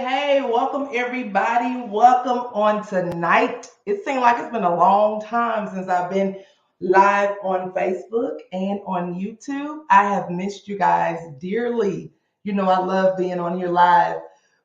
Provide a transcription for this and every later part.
Hey, welcome everybody. Welcome on tonight. It seems like it's been a long time since I've been live on Facebook and on YouTube. I have missed you guys dearly. You know, I love being on here live.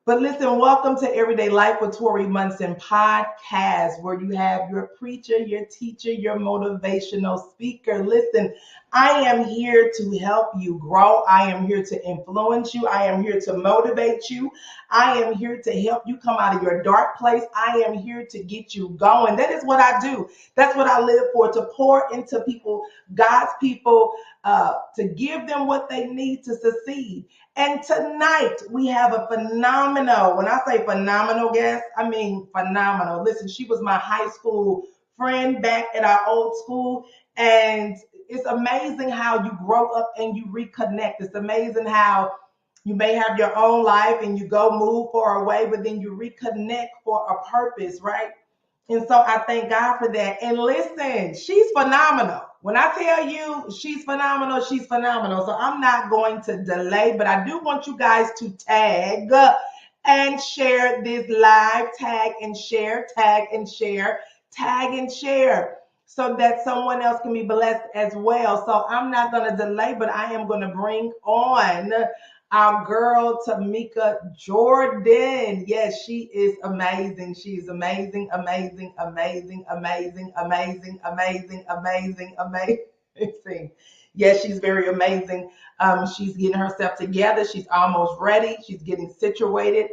But listen, welcome to Everyday Life with Tori Munson podcast, where you have your preacher, your teacher, your motivational speaker. Listen, I am here to help you grow. I am here to influence you. I am here to motivate you. I am here to help you come out of your dark place. I am here to get you going. That is what I do. That's what I live for, to pour into people, God's people, to give them what they need to succeed. And tonight we have a phenomenal, when I say phenomenal guest, I mean phenomenal. Listen, she was my high school friend back at our old school. And it's amazing how you grow up and you reconnect. It's amazing how you may have your own life and you go move far away, but then you reconnect for a purpose, right? And so I thank God for that. And listen, she's phenomenal. When I tell you she's phenomenal, she's phenomenal. So I'm not going to delay, but I do want you guys to tag and share this live, tag and share, tag and share, tag and share, so that someone else can be blessed as well. So I'm not going to delay, but I am going to bring on our girl, Tamika Jordan. Yes, she is amazing. She is amazing, amazing, amazing, amazing, amazing, amazing, amazing, amazing. Yes, she's very amazing. She's getting herself together. She's almost ready. She's getting situated.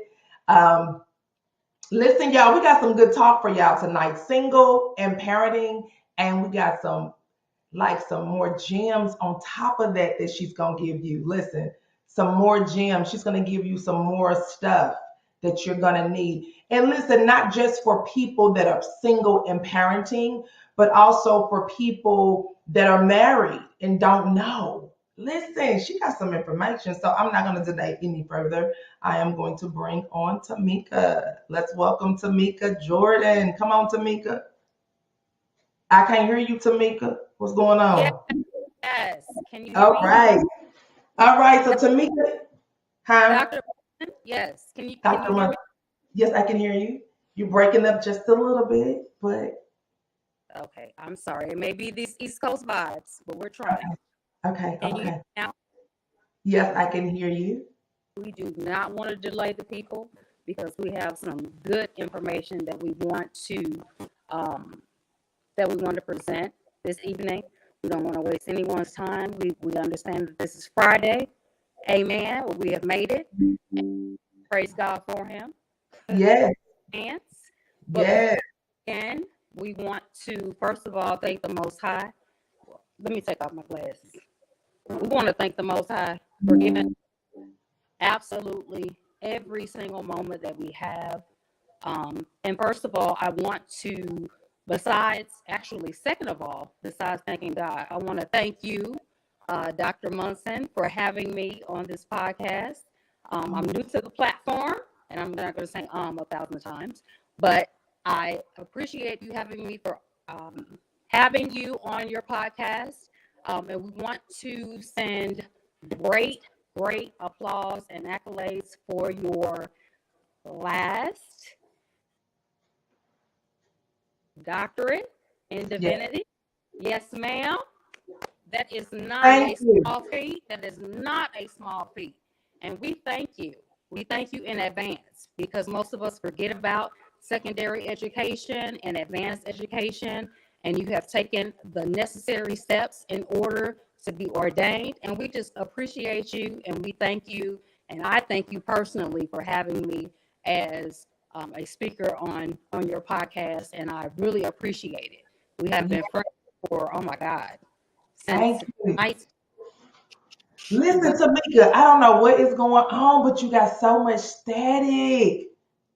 Um, Listen, y'all, we got some good talk for y'all tonight. Single and parenting, and we got some more gems on top of that she's gonna give you. Listen, some more gems. She's gonna give you some more stuff that you're gonna need. And listen, not just for people that are single and parenting, but also for people that are married and don't know. Listen, she got some information, so I'm not gonna delay any further. I am going to bring on Tamika. Let's welcome Tamika Jordan. Come on, Tamika. I can't hear you, Tamika. What's going Yes, on? yes. Can you hear All me? right. All right. So Tamika, huh? Dr. Yes. Can you Dr. hear Mon- me? yes, I can hear you. You're breaking up just a little bit, but Okay, I'm sorry. It may be these East Coast vibes, but we're trying. okay, Can you hear okay. me now? Yes, I can hear you. We do not want to delay the people because we have some good information um, that we want to present this evening. We don't want to waste anyone's time. We understand that this is Friday. Amen. Well, we have made it. Praise God for him. Yes, Hands. But before yes, we begin, we want to first of all thank the Most High. Let me take off my glasses. We want to thank the Most High for giving absolutely every single moment that we have. And first of all, I want to, second of all, besides thanking God, I want to thank you, Dr. Munson, for having me on this podcast. I'm new to the platform, and I'm not going to say 1,000 times, but I appreciate you having you on your podcast. And we want to send great, great applause and accolades for your last doctorate in yes. divinity. Yes, ma'am. That is not Thank a you. small feat. That is not a small feat. And we thank you. We thank you in advance because most of us forget about secondary education and advanced education, and you have taken the necessary steps in order to be ordained. And we just appreciate you and we thank you. And I thank you personally for having me as a speaker on your podcast, and I really appreciate it. We have Yes, been friends for, oh my God, thank since you. high Listen, school. Tamika, I don't know what is going on, but you got so much static.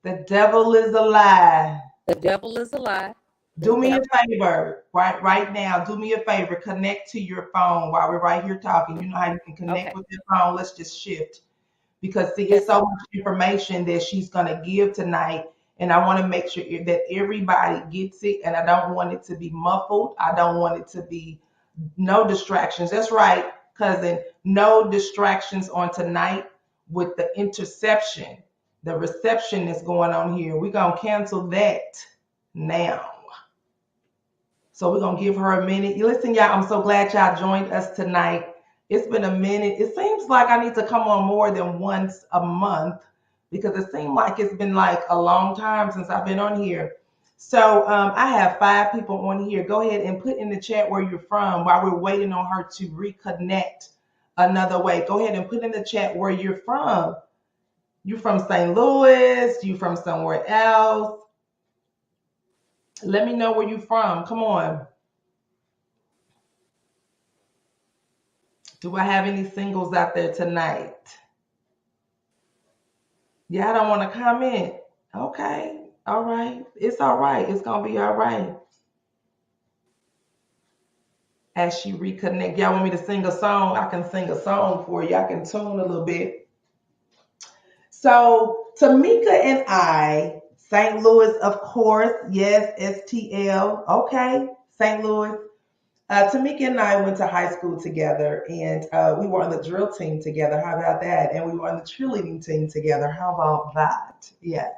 The devil is a lie. The devil is a lie. The Do me a devil, favor, right now. Do me a favor. Connect to your phone while we're right here talking. You know how you can connect okay. with your phone. Let's just shift because see, it's Yes, so sir. much information that she's gonna give tonight, and I want to make sure that everybody gets it. And I don't want it to be muffled. I don't want it to be no distractions. That's right, cousin. No distractions on tonight with the interception The reception is going on here. We're going to cancel that now. So we're going to give her a minute. Listen, y'all, I'm so glad y'all joined us tonight. It's been a minute. It seems like I need to come on more than once a month because it seemed like it's been like a long time since I've been on here. So I have 5 people on here. Go ahead and put in the chat where you're from while we're waiting on her to reconnect another way. Go ahead and put in the chat where you're from. You from St. Louis? You from somewhere else? Let me know where you from. Come on. Do I have any singles out there tonight? Yeah, I don't want to comment. Okay. All right. It's all right. It's going to be all right. As she reconnect. Y'all want me to sing a song? I can sing a song for you. I can tune a little bit. So Tamika and I, St. Louis, of course. Yes, STL. Okay. St. Louis. Tamika and I went to high school together, and we were on the drill team together. How about that? And we were on the cheerleading team together. How about that? Yeah.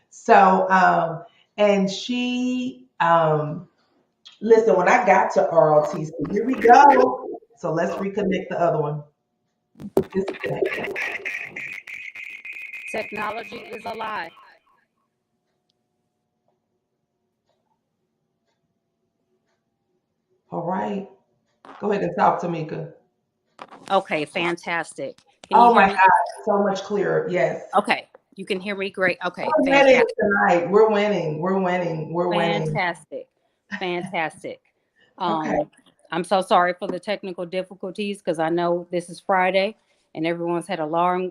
So, and she, listen, when I got to ROTC, here we go. So let's reconnect the other one. Disconnect. Technology is a lie. All right. Go ahead and talk, Tamika. Okay, fantastic. Can you Oh hear my me? God, so much clearer. Yes. Okay, you can hear me great. Okay, We're winning fantastic. tonight. We're winning. We're winning. We're winning. Fantastic. Fantastic. Okay. Um, I'm so sorry for the technical difficulties because I know this is Friday and everyone's had a long,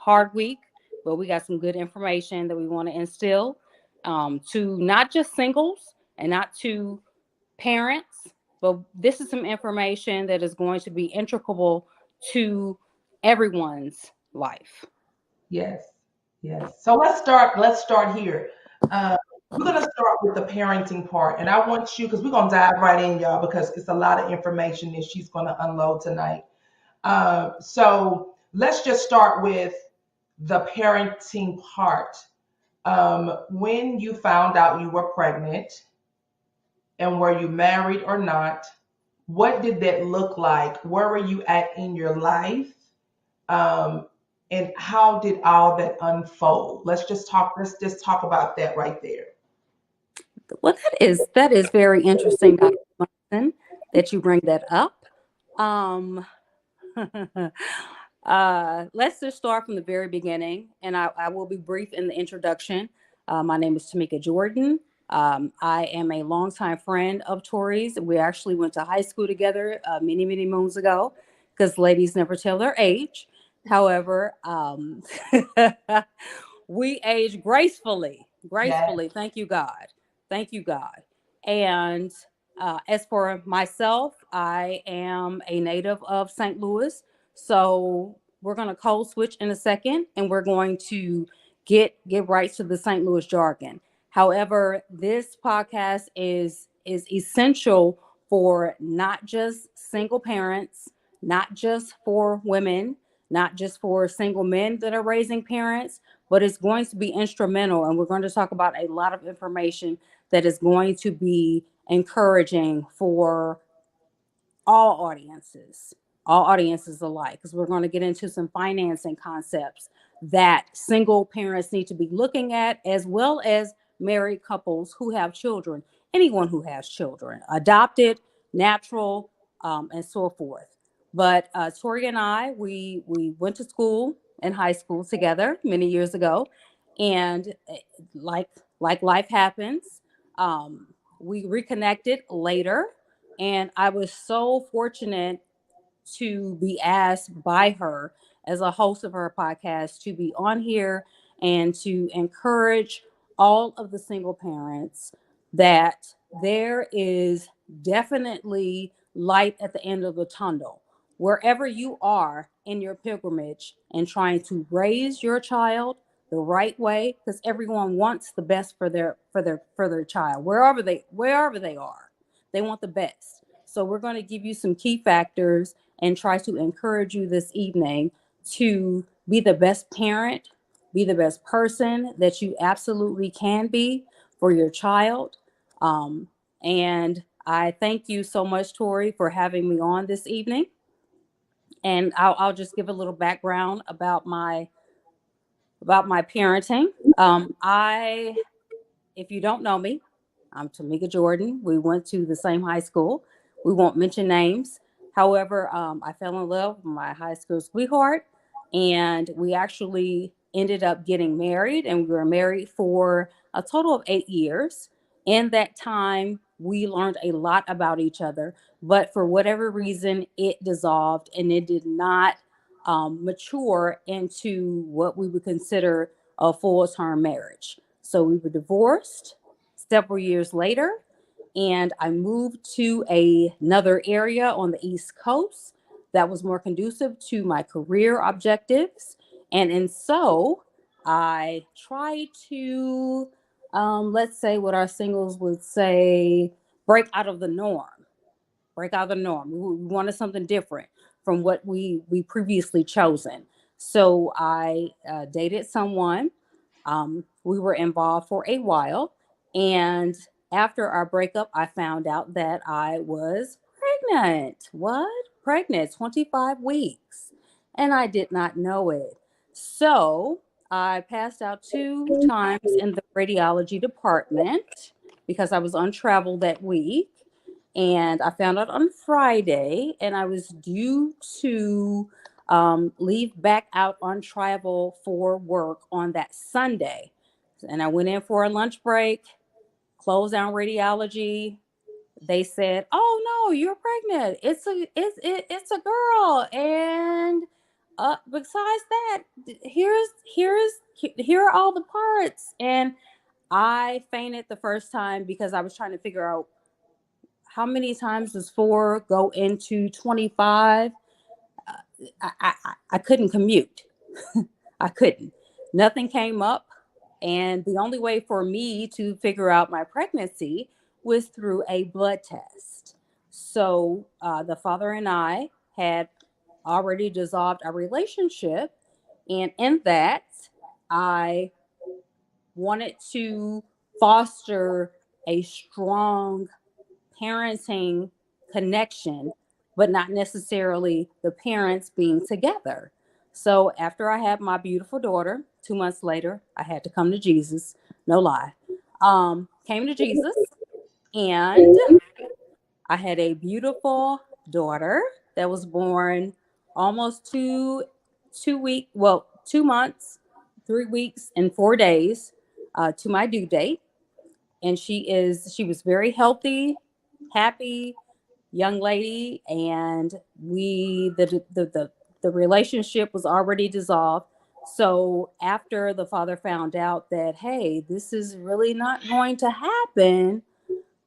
hard week, but we got some good information that we want to instill to not just singles and not to parents, but this is some information that is going to be integral to everyone's life. Yes, yes. So let's start. Let's start here. Uh, we're gonna start with the parenting part, and I want you because we're gonna dive right in, y'all, because it's a lot of information that she's gonna unload tonight. So let's just start with the parenting part. When you found out you were pregnant, and were you married or not? What did that look like? Where were you at in your life? um, and how did all that unfold? Let's just talk about that right there. Well, that is very interesting, Dr. Munson, that you bring that up. Um, let's just start from the very beginning, and I will be brief in the introduction. My name is Tamika Jordan. I am a longtime friend of Tori's. We actually went to high school together many, many moons ago, because ladies never tell their age. However, we age gracefully, Yeah. gracefully. Thank you, God. Thank you, God. And as for myself, I am a native of St. Louis. So we're going to code switch in a second and we're going to get right to the St. Louis jargon. However, this podcast is essential for not just single parents, not just for women, not just for single men that are raising parents, but it's going to be instrumental. And we're going to talk about a lot of information that is going to be encouraging for all audiences, all audiences alike, because we're going to get into some financing concepts that single parents need to be looking at, as well as married couples who have children, anyone who has children, adopted, natural, and so forth. But Tori and I, we went to school and high school together many years ago, and like like life happens, um, we reconnected later, and I was so fortunate to be asked by her as a host of her podcast to be on here and to encourage all of the single parents that there is definitely light at the end of the tunnel. Wherever you are in your pilgrimage and trying to raise your child the right way, because everyone wants the best for their child, wherever they are, they want the best. So we're going to give you some key factors and try to encourage you this evening to be the best parent, be the best person that you absolutely can be for your child. Um, and I thank you so much, Tori, for having me on this evening. And I'll just give a little background about my parenting. I If you don't know me, I'm Tamika Jordan. We went to the same high school. We won't mention names. However, I fell in love with my high school sweetheart, and we actually ended up getting married, and we were married for a total of 8 years. In that time, we learned a lot about each other, but for whatever reason, it dissolved and it did not mature into what we would consider a full term marriage. So we were divorced several years later, and I moved to another area on the East Coast that was more conducive to my career objectives. And so I tried to, let's say what our singles would say, break out of the norm. Break out of the norm. We wanted something different from what we previously chosen. So I dated someone. We were involved for a while, and after our breakup, I found out that I was pregnant. What? Pregnant, 25 weeks, and I did not know it. So I passed out 2 times in the radiology department because I was on travel that week, and I found out on Friday, and I was due to leave back out on travel for work on that Sunday. And I went in for a lunch break, closed down radiology. They said, "Oh no, you're pregnant. It's a girl." And besides that, here are all the parts. And I fainted the first time because I was trying to figure out how many times does 4 go into 25. I couldn't commute. I couldn't. Nothing came up. And the only way for me to figure out my pregnancy was through a blood test. So the father and I had already dissolved our relationship. And in that, I wanted to foster a strong parenting connection, but not necessarily the parents being together. So after I had my beautiful daughter, 2 months later, I had to come to Jesus. No lie. Came to Jesus, and I had a beautiful daughter that was born almost 2 months, 3 weeks, and 4 days to my due date. And she was very healthy, happy young lady, and the relationship was already dissolved. So after the father found out that, hey, this is really not going to happen,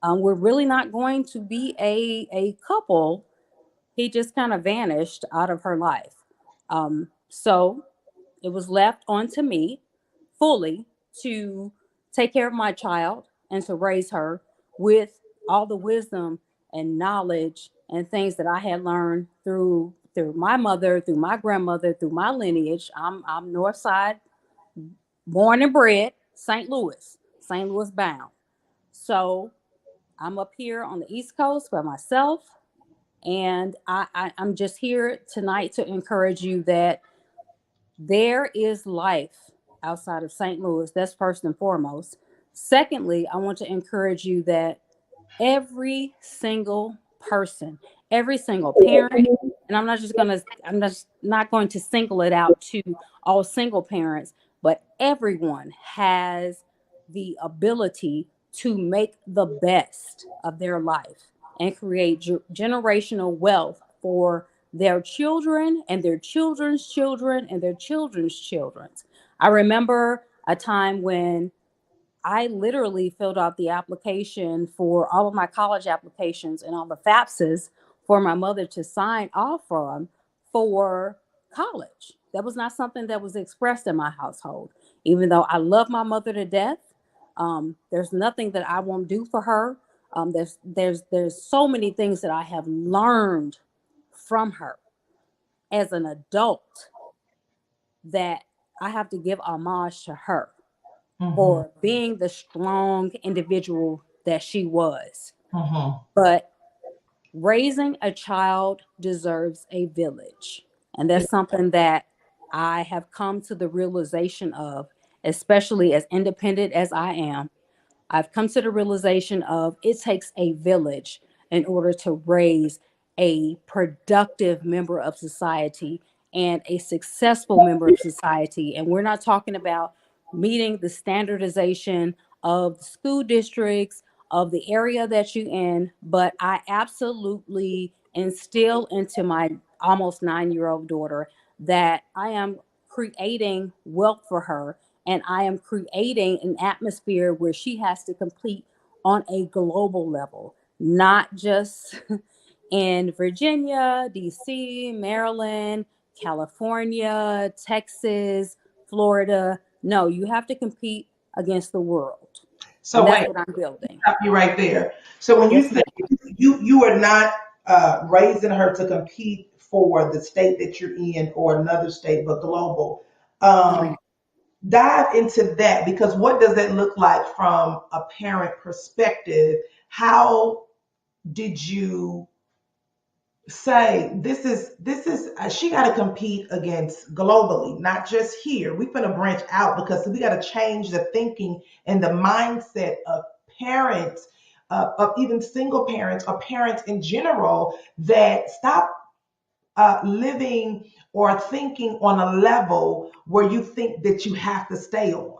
we're really not going to be a couple, he just kind of vanished out of her life. So it was left onto me fully to take care of my child and to raise her with all the wisdom and knowledge and things that I had learned through my mother, through my grandmother, through my lineage. I'm North Side, born and bred, St. Louis bound. So I'm up here on the East Coast by myself, and I'm just here tonight to encourage you that there is life outside of St. Louis. That's first and foremost. Secondly, I want to encourage you that every single person, every single parent, and I'm just not going to single it out to all single parents, but everyone has the ability to make the best of their life and create generational wealth for their children and their children's children and their children's children. I remember a time when I literally filled out the application for all of my college applications and all the FAFSAs for my mother to sign off on for college. That was not something that was expressed in my household. Even though I love my mother to death, there's nothing that I won't do for her. There's so many things that I have learned from her as an adult that I have to give homage to her Mm-hmm. for being the strong individual that she was. Mm-hmm. But raising a child deserves a village. And that's something that I have come to the realization of, especially as independent as I am. I've come to the realization of it takes a village in order to raise a productive member of society and a successful member of society. And we're not talking about meeting the standardization of the school districts, of the area that you're in, but I absolutely instill into my almost 9 year old daughter that I am creating wealth for her, and I am creating an atmosphere where she has to compete on a global level, not just in Virginia, DC, Maryland, California, Texas, Florida. No, you have to compete against the world. And So that's wait, what I'm building. stop you right there. So when you Yes, say ma'am. you are not raising her to compete for the state that you're in or another state, but global. No, ma'am. Um, Dive into that because what does that look like from a parent perspective? How did you say this is she got to compete against globally, not just here. We finna branch out because we got to change the thinking and the mindset of parents, of even single parents or parents in general, that stop living or thinking on a level where you think that you have to stay on,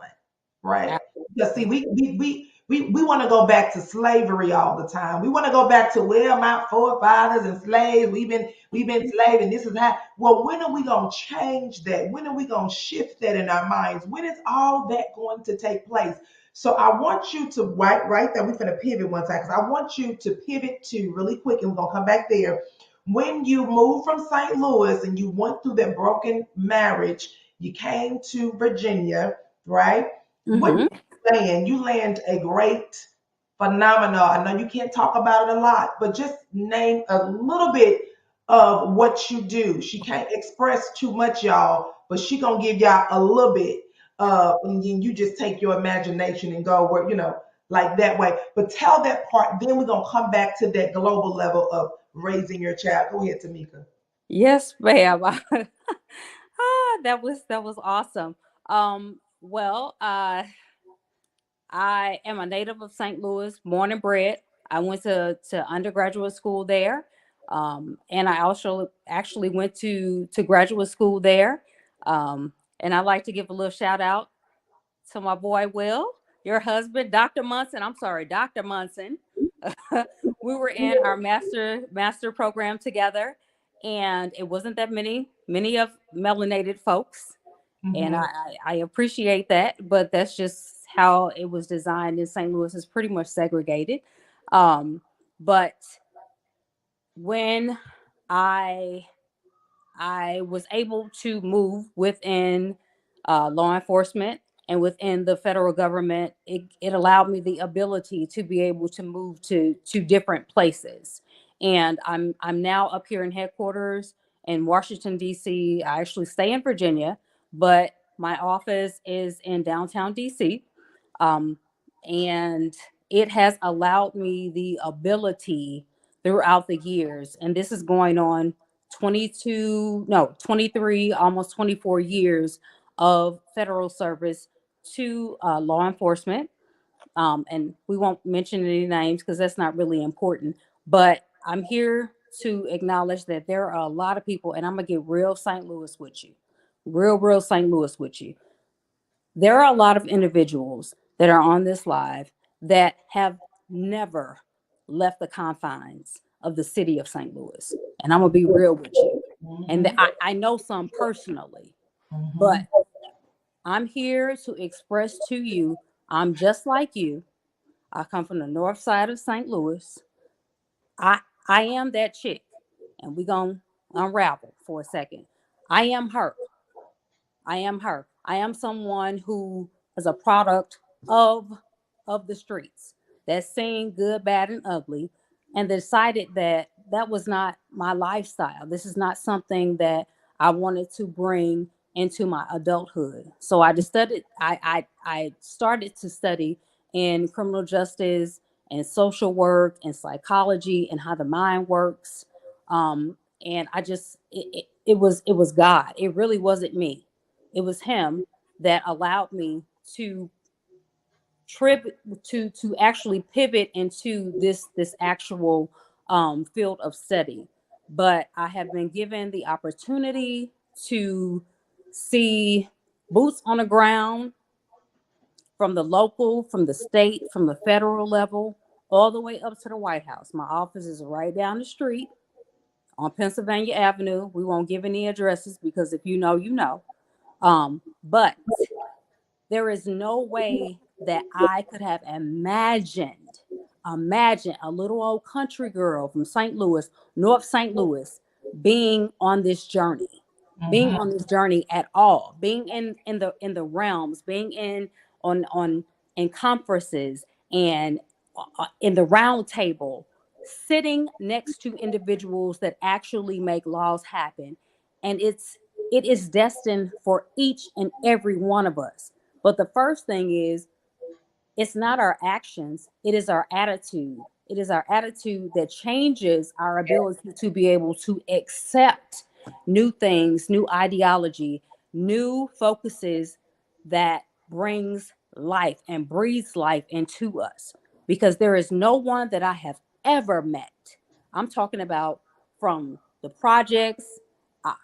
right? Because see, Absolutely. we want to go back to slavery all the time. We want to go back to, well, my forefathers and slaves. We've been slave, and this is how. Well, when are we gonna change that? When are we gonna shift that in our minds? When is all that going to take place? So I want you to right there. We're gonna pivot one second. 'Cause I want you to pivot to really quick, and we're gonna come back there. When you moved from St. Louis and you went through that broken marriage, you came to Virginia, right? What did Hmm. you land? You land a great, phenomenal. I know you can't talk about it a lot, but just name a little bit of what you do. She can't express too much, y'all, but she gonna give y'all a little bit. And then you just take your imagination and go where like that way. But tell that part. Then we're gonna come back to that global level of raising your child. Go ahead, Tamika. Yes, ma'am. That was awesome. Well, I am a native of St. Louis, born and bred. I went to undergraduate school there, and I also actually went to graduate school there. And I'd like to give a little shout out to my boy Will, your husband, Dr. Munson. I'm sorry, Dr. Munson. We were in our master program together, and it wasn't that many of melanated folks, and Mm-hmm. I appreciate that, but that's just how it was designed in St. Louis. Is pretty much segregated. But when I I was able to move within law enforcement and within the federal government. It allowed me the ability to be able to move to different places. And I'm now up here in headquarters in Washington, D.C. I actually stay in Virginia, but my office is in downtown D.C. Um, and it has allowed me the ability throughout the years, and this is going on 22, no, 23, almost 24 years of federal service to law enforcement. And we won't mention any names because that's not really important. But I'm here to acknowledge that there are a lot of people, and I'm going to get real St. Louis with you, real St. Louis with you. There are a lot of individuals that are on this live that have never left the confines of the city of St. Louis. And I'm going to be real with you. And Mm-hmm. I know some personally, but I'm here to express to you I'm just like you. I come from the north side of St. Louis. I I am that chick. And we're going to unravel for a second. I am her. I am her. I am someone who is a product of of the streets that's seen good, bad, and ugly, and decided that that was not my lifestyle. This is not something that I wanted to bring into my adulthood. So I just studied. I started to study in criminal justice and social work and psychology and how the mind works. And I just it was God. It really wasn't me. It was Him that allowed me to trip to actually pivot into this actual field of study. But I have been given the opportunity to see boots on the ground from the local, from the state, from the federal level, all the way up to the White House. My office is right down the street on Pennsylvania Avenue. We won't give any addresses because if you know, you know. But there is no way that I could have imagine a little old country girl from St. Louis, North St. Louis, being on this journey, being Mhm. on this journey at all, being in the realms, being on in conferences and in the round table, sitting next to individuals that actually make laws happen, and it is destined for each and every one of us. But the first thing is, it's not our actions, it is our attitude. It is our attitude that changes our ability to be able to accept new things, new ideology, new focuses that brings life and breathes life into us. Because there is no one that I have ever met. I'm talking about from the projects, uh,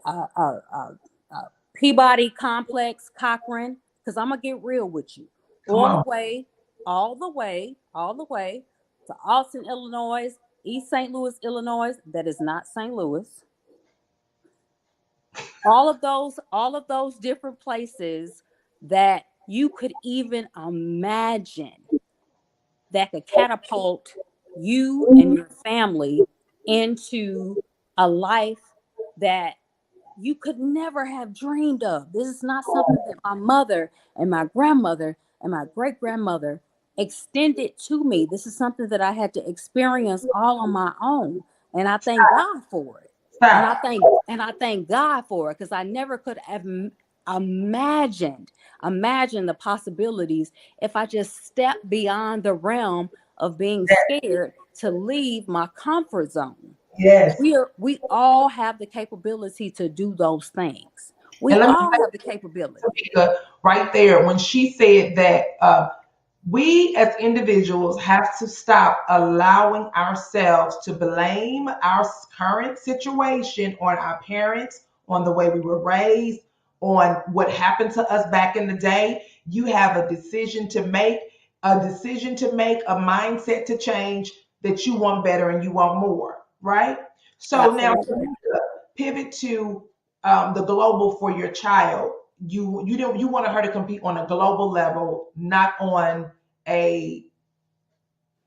uh, uh, uh, uh, Peabody Complex, Cochrane, because I'm gonna get real with you, Come all the on. way, all the way to Austin, Illinois, East St. Louis, Illinois. That is not St. Louis. All of those different places that you could even imagine that could catapult you and your family into a life that you could never have dreamed of. This is not something that my mother and my grandmother and my great grandmother extended to me. This is something that I had to experience all on my own. And I thank God for it. Stop. And I thank God for it because I never could have imagined imagine the possibilities if I just stepped beyond the realm of being scared to leave my comfort zone. Yes. We all have the capability to do those things. And We let me all tell have the capability. you, Tamika, right there, when she said that we as individuals have to stop allowing ourselves to blame our current situation on our parents, on the way we were raised, on what happened to us back in the day. You have a decision to make, a mindset to change, that you want better and you want more, right? So now, Absolutely. pivot to the global for your child. You don't, you wanted her to compete on a global level, not on a,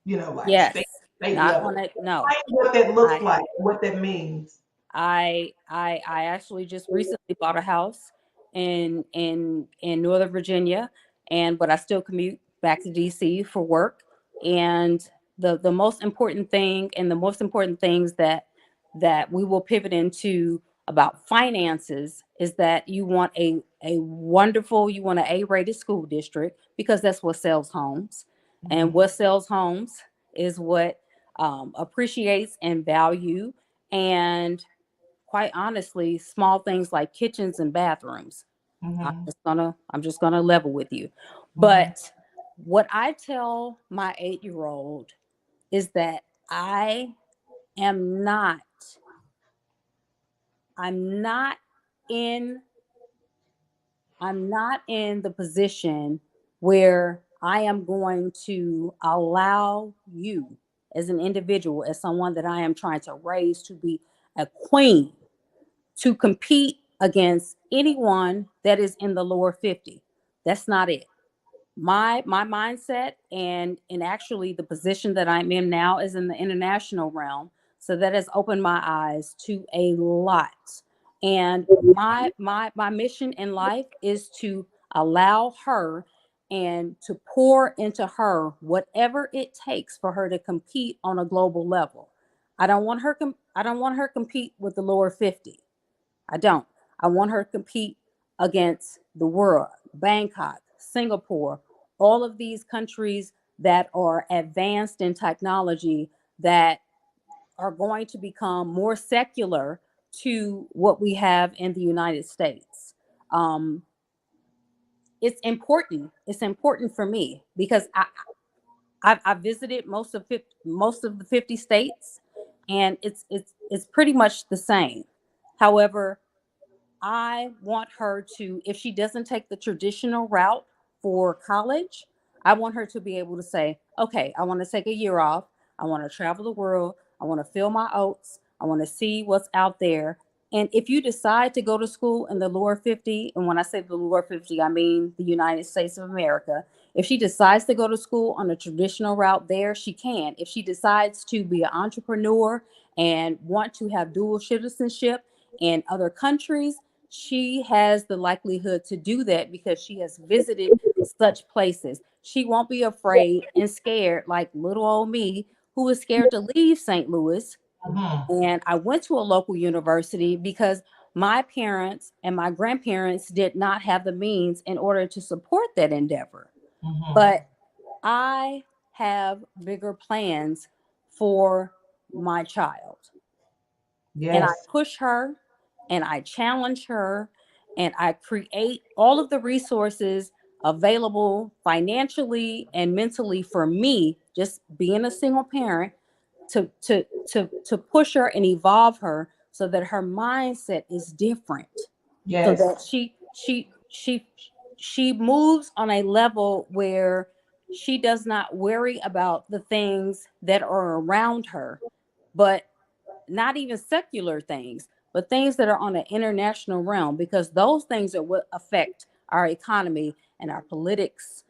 like Yes. state Not level. on it. No. Explain what that looks I like, what that means. I actually just recently bought a house in Northern Virginia, and but I still commute back to DC for work. And the most important thing and the most important things that we will pivot into about finances is that you want a wonderful, you want an A-rated school district because that's what sells homes. And Hmm. what sells homes is what appreciates and value, and quite honestly, small things like kitchens and bathrooms. Hmm. I'm just gonna level with you. Hmm. But what I tell my 8-year old is that am not, I'm not in, I'm not in the position where I am going to allow you as an individual, as someone that I am trying to raise to be a queen, to compete against anyone that is in the lower 50. That's not it. My mindset and actually the position that I'm in now is in the international realm. So that has opened my eyes to a lot. And my mission in life is to allow her and to pour into her whatever it takes for her to compete on a global level. I don't want her compete with the lower 50. I don't. I want her to compete against the world. Bangkok, Singapore, all of these countries that are advanced in technology, that are going to become more secular to what we have in the United States. Um, it's important. It's important for me because I visited most of the 50 states, and it's pretty much the same. However, I want her to, if she doesn't take the traditional route for college, I want her to be able to say, okay, I want to take a year off. I want to travel the world. I want to fill my oats. I want to see what's out there. And if you decide to go to school in the lower 50, and when I say the lower 50, I mean the United States of America. If she decides to go to school on a traditional route there, she can. If she decides to be an entrepreneur and want to have dual citizenship in other countries, she has the likelihood to do that because she has visited such places. She won't be afraid and scared like little old me, who was scared to leave St. Louis. Mhm. And I went to a local university because my parents and my grandparents did not have the means in order to support that endeavor. Mhm. But I have bigger plans for my child, and I Yes. push her and I challenge her and I create all of the resources available financially and mentally for me, just being a single parent, to push her and evolve her so that her mindset is different, so Yes. that she moves on a level where she does not worry about the things that are around her, but not even secular things, but things that are on an international realm, because those things are what affect our economy and our politics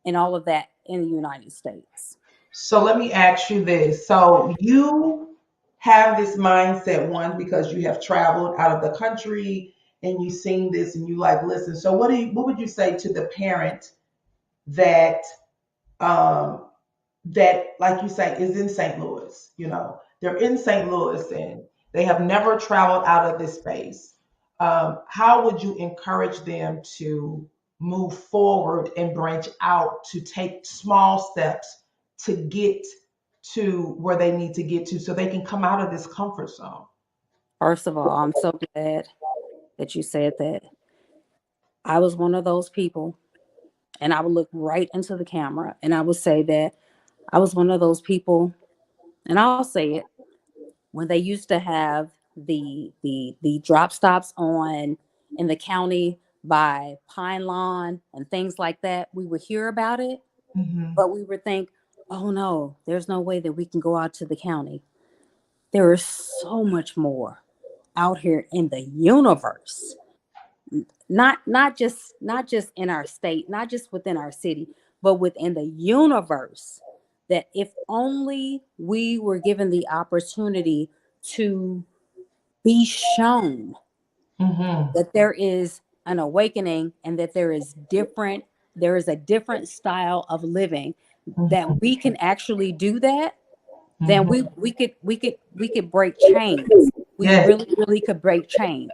and all of that in the United States. So let me ask you this. So you have this mindset, one, because you have traveled out of the country and you've seen this and you like, listen, so what would you say to the parent that um that, like you say, is in St. Louis? They're in St. Louis and they have never traveled out of this space. How would you encourage them to move forward and branch out, to take small steps to get to where they need to get to so they can come out of this comfort zone? First of all, I'm so glad that you said that. I was one of those people, and I would look right into the camera and I would say that I was one of those people, and I'll say it, when they used to have the drop stops on in the county by Pine Lawn and things like that, we would hear about it, Hmm. but we would think, oh no, there's no way that we can go out to the county. There is so much more out here in the universe. Not just in our state, not just within our city, but within the universe, that if only we were given the opportunity to be shown Hmm. that there is an awakening and that there is a different style of living, Hmm. that we can actually do that, then Hmm. we could break chains. We Yes. really could break chains.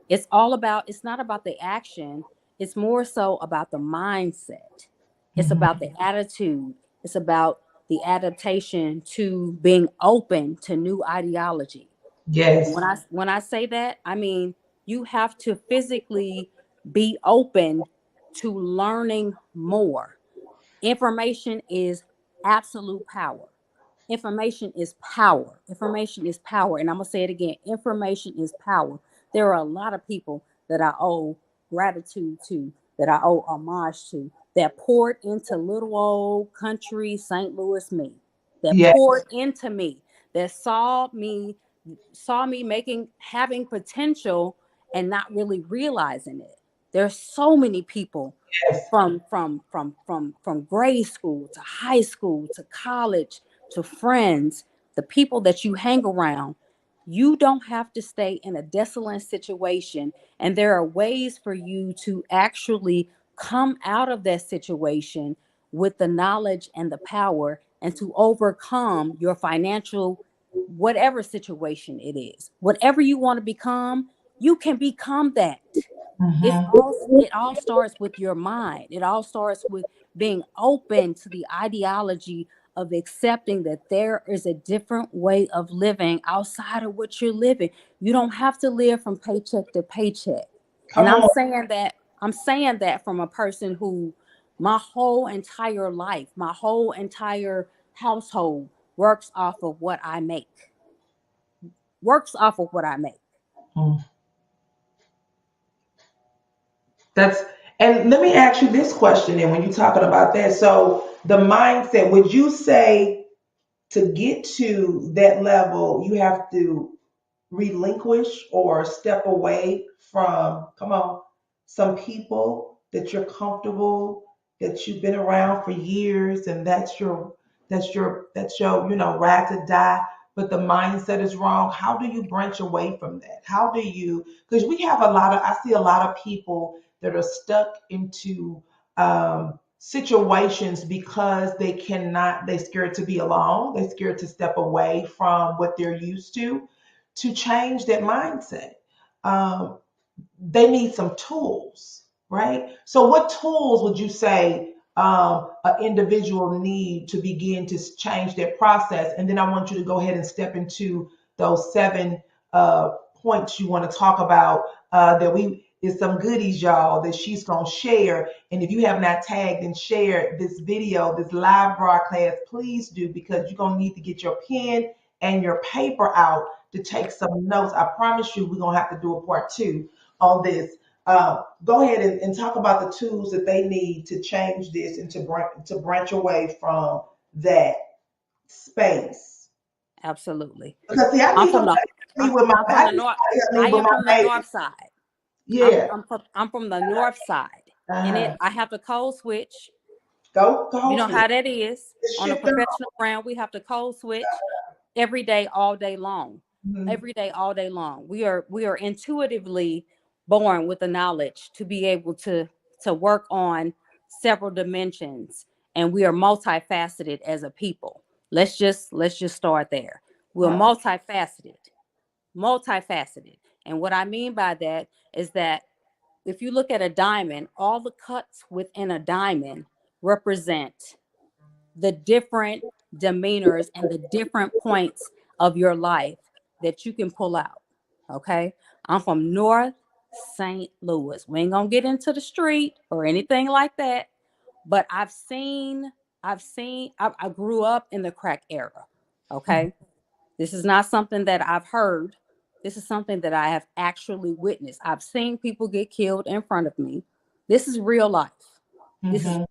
It's not about the action, it's more so about the mindset. It's about Hmm. the attitude. It's about the adaptation to being open to new ideology. Yes. When I say that, I mean you have to physically be open to learning more. Information is absolute power. Information is power. Information is power. And I'm going to say it again. Information is power. There are a lot of people that I owe gratitude to, that I owe homage to, that poured into little old country St. Louis me, that Yes. poured into me, that saw me having potential and not really realizing it. There's so many people Yes. from grade school to high school to college to friends, the people that you hang around. You don't have to stay in a desolate situation, and there are ways for you to actually come out of that situation with the knowledge and the power, and to overcome your financial, whatever situation it is. Whatever you want to become, you can become that. Mm-hmm. It all starts with your mind. It all starts with being open to the ideology of accepting that there is a different way of living outside of what you're living. You don't have to live from paycheck to paycheck. And Come on. I'm saying that from a person who my whole entire life, my whole entire household works off of what I make. Works off of what I make. Mm. That's and let me ask you this question. And when you're talking about that, so the mindset, would you say to get to that level, you have to relinquish or step away from, come on, some people that you're comfortable, that you've been around for years, and that's your ride to die, but the mindset is wrong. How do you branch away from that? How do you, because we have I see a lot of people that are stuck into situations because they're scared to be alone, they're scared to step away from what they're used to change that mindset. Um, they need some tools, right? So, what tools would you say an individual need to begin to change their process? And then I want you to go ahead and step into those seven points you want to talk about that we is some goodies, y'all, that she's gonna share. And if you have not tagged and shared this video, this live broadcast, please do, because you're gonna need to get your pen and your paper out to take some notes. I promise you, we're gonna have to do a part two on this. Go ahead and talk about the tools that they need to change this and to branch away from that space. Absolutely. Because see, I I'm need from somebody the to help me with my I'm from I the need north. somebody to help I me with am from my the baby. north side. Yeah. I'm from the north side, and Uh-huh. I have to code switch. Go You home know switch. how that is Just on a shift them. professional brand. We have to code switch every day, all day long. Mm-hmm. Every day, all day long. We are intuitively born with the knowledge to be able to work on several dimensions, and we are multifaceted as a people. Let's just start there. We're multifaceted. And what I mean by that is that if you look at a diamond, all the cuts within a diamond represent the different demeanors and the different points of your life that you can pull out. Okay. I'm from North St. Louis. We ain't gonna get into the street or anything like that, but I grew up in the crack era. Okay. This is not something that I've heard. This is something that I have actually witnessed. I've seen people get killed in front of me. This is real life. This is Mm-hmm.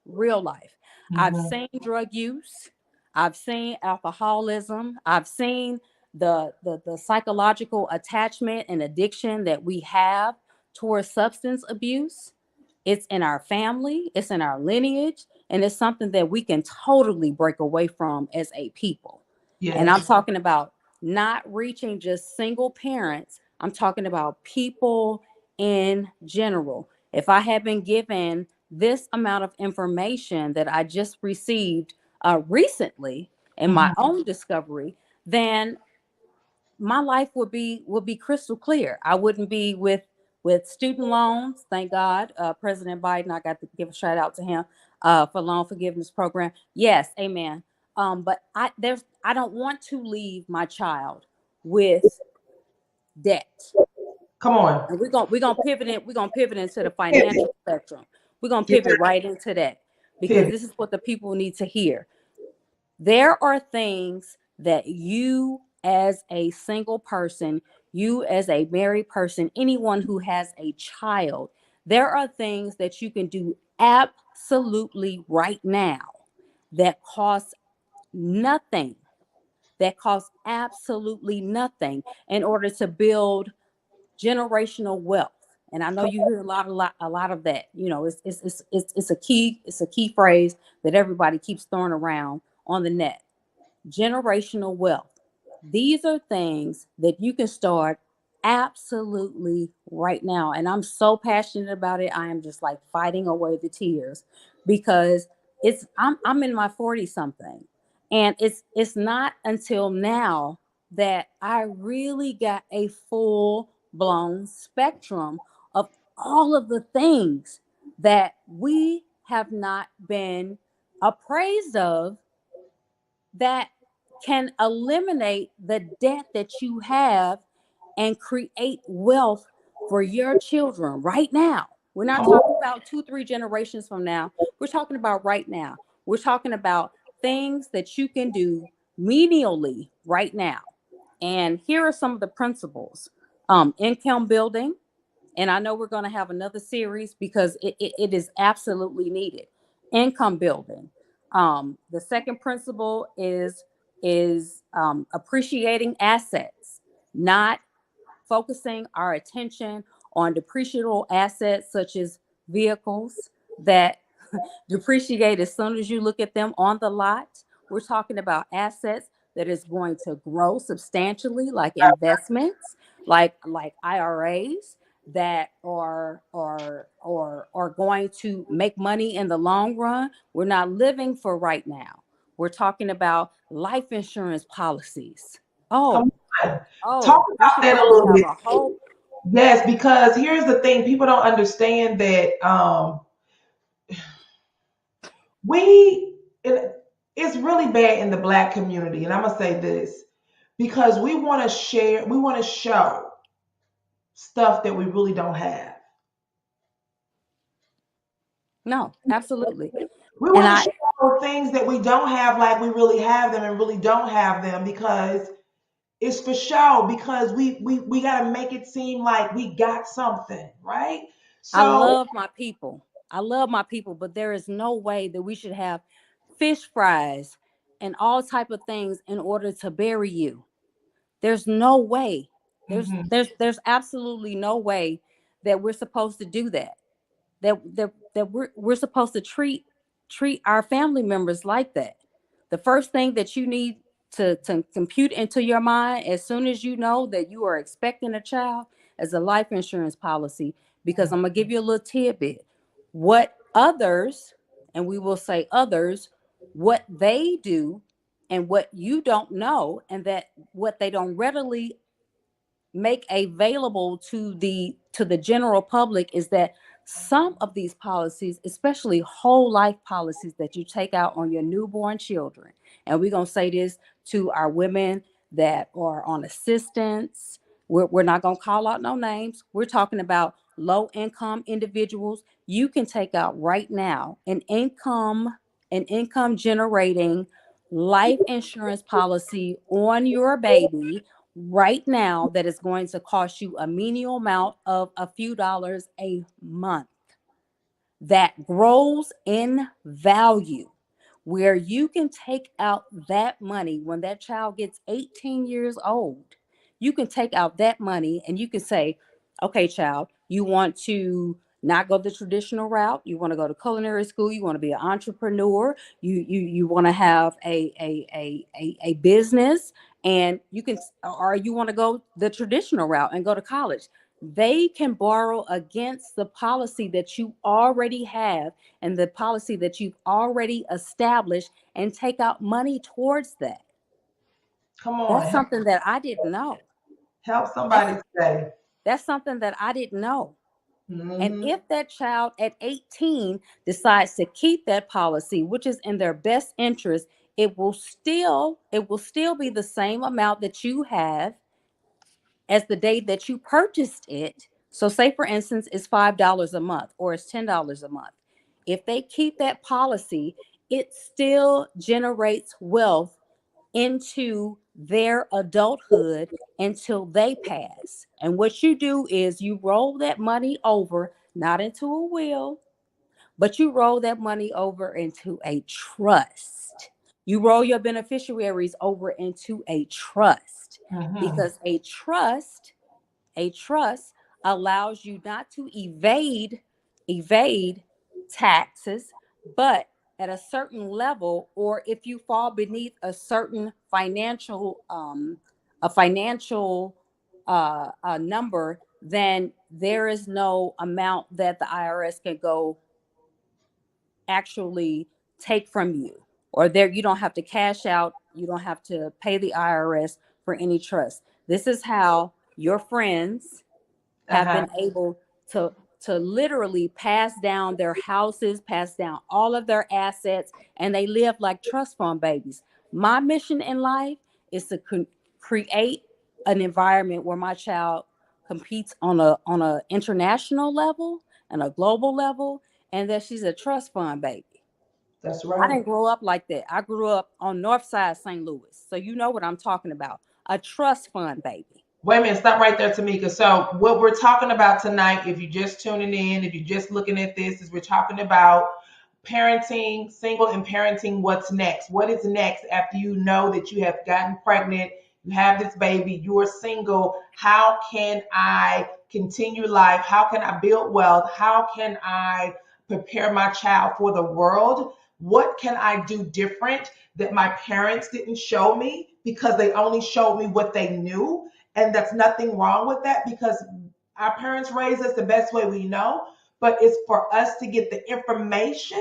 real life. I've Mm-hmm. seen drug use. I've seen alcoholism. I've seen the psychological attachment and addiction that we have towards substance abuse. It's in our family, it's in our lineage, and it's something that we can totally break away from as a people. And I'm Yes. talking about not reaching just single parents. I'm talking about people in general. If I had been given this amount of information that I just received recently in my Mm-hmm. own discovery, then my life would be crystal clear. I wouldn't be with student loans. Thank God, President Biden. I got to give a shout out to him for loan forgiveness program. Yes, amen. But I don't want to leave my child with debt. Come on. And we're gonna pivot into the Pivot. financial spectrum. We're gonna Get pivot right into that because pivot. this is what the people need to hear. There are things that you as a single person, you as a married person, anyone who has a child, there are things that you can do absolutely right now that cost nothing, that cost absolutely nothing in order to build generational wealth. And I know you hear a lot of that. You know, it's a key phrase that everybody keeps throwing around on the net. Generational wealth. These are things that you can start absolutely right now. And I'm so passionate about it. I am just like fighting away the tears because I'm in my 40 something. And it's not until now that I really got a full blown spectrum all of the things that we have not been appraised of that can eliminate the debt that you have and create wealth for your children right now. We're not Come talking on. about 2, 3 generations from now. We're talking about right now. We're talking about things that you can do menially right now. And here are some of the principles. Income building, and I know we're going to have another series because it is absolutely needed. Income building. The second principle is appreciating assets, not focusing our attention on depreciable assets such as vehicles that depreciate as soon as you look at them on the lot. We're talking about assets that is going to grow substantially, like investments, like IRAs that are going to make money in the long run. We're not living for right now. We're talking about life insurance policies. Come Oh, on. Talk oh, we about could that a probably little have bit. a whole. Yes, because here's the thing: people don't understand that we it, it's really bad in the black community, and I'm gonna say this because we want to share, we want to show stuff that we really don't have. No, absolutely. We And want to I show things that we don't have, like we really have them, and really don't have them because it's for show. Because we got to make it seem like we got something, right? I So, love my people. I love my people, but there is no way that we should have fish fries and all type of things in order to bury you. There's no way. There's mhm, there's there's absolutely no way that we're supposed to do that. That we're supposed to treat our family members like that. The first thing that you need to compute into your mind as soon as you know that you are expecting a child is a life insurance policy. Because I'm gonna give you a little tidbit. What others, and we will say others, what they do and what you don't know, and that what they don't readily make available to the general public is that some of these policies, especially whole life policies that you take out on your newborn children, and we're going to say this to our women that are on assistance. We're not going to call out no names. We're talking about low income individuals. You can take out right now an income generating life insurance policy on your baby right now that is going to cost you a menial amount of a few dollars a month that grows in value, where you can take out that money when that child gets 18 years old. You can take out that money and you can say, okay, child, you want to not go the traditional route. You want to go to culinary school. You want to be an entrepreneur. You want to have a business, and you can, or you want to go the traditional route and go to college. They can borrow against the policy that you already have and the policy that you've already established and take out money towards that. come on, That's something that I didn't know. help That's somebody today. that's something that I didn't know. And Hmm. if that child at 18 decides to keep that policy, which is in their best interest, it will still be the same amount that you have as the day that you purchased it. So, say for instance, it's $5 a month or it's $10 a month. If they keep that policy, it still generates wealth into their adulthood until they pass. And what you do is you roll that money over, not into a will, but you roll that money over into a trust. You roll your beneficiaries over into a trust, Hmm. because a trust allows you not to evade taxes, but at a certain level, or if you fall beneath a certain financial number, then there is no amount that the IRS can go actually take from you, or there you don't have to cash out, you don't have to pay the IRS for any trust. This is how your friends have Uh-huh. been able to to literally pass down their houses, pass down all of their assets, and they live like trust fund babies. My mission in life is to create an environment where my child competes on a international level and a global level, and that she's a trust fund baby. That's I right. didn't grow up like that. I grew up on North Side St. Louis, so you know what I'm talking about. A trust fund baby. Wait a minute, stop right there, Tamika. So, what we're talking about tonight, if you're just tuning in, if you're just looking at this, is we're talking about parenting, single and parenting. What's next? What is next after you know that you have gotten pregnant, you have this baby, you're single? How can I continue life? How can I build wealth? How can I prepare my child for the world? What can I do different that my parents didn't show me because they only showed me what they knew? And that's nothing wrong with that because our parents raised us the best way we know, but it's for us to get the information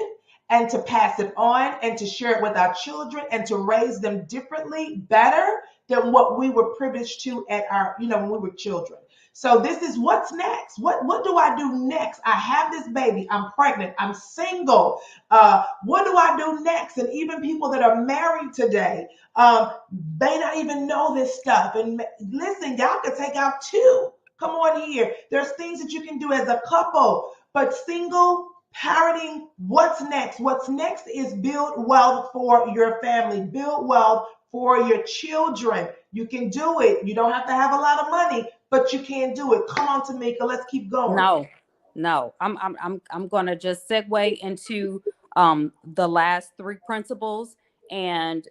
and to pass it on and to share it with our children and to raise them differently, better than what we were privileged to at our, when we were children. So this is what's next. What do I do next? I have this baby. I'm pregnant. I'm single. What do I do next? And even people that are married today may not even know this stuff. And listen, y'all can take out two. Come on here. There's things that you can do as a couple, but single parenting, what's next? What's next is build wealth for your family, build wealth for your children. You can do it. You don't have to have a lot of money, but you can do it. Come on, Tamika, let's keep going. No, no. I'm gonna just segue into the last three principles, and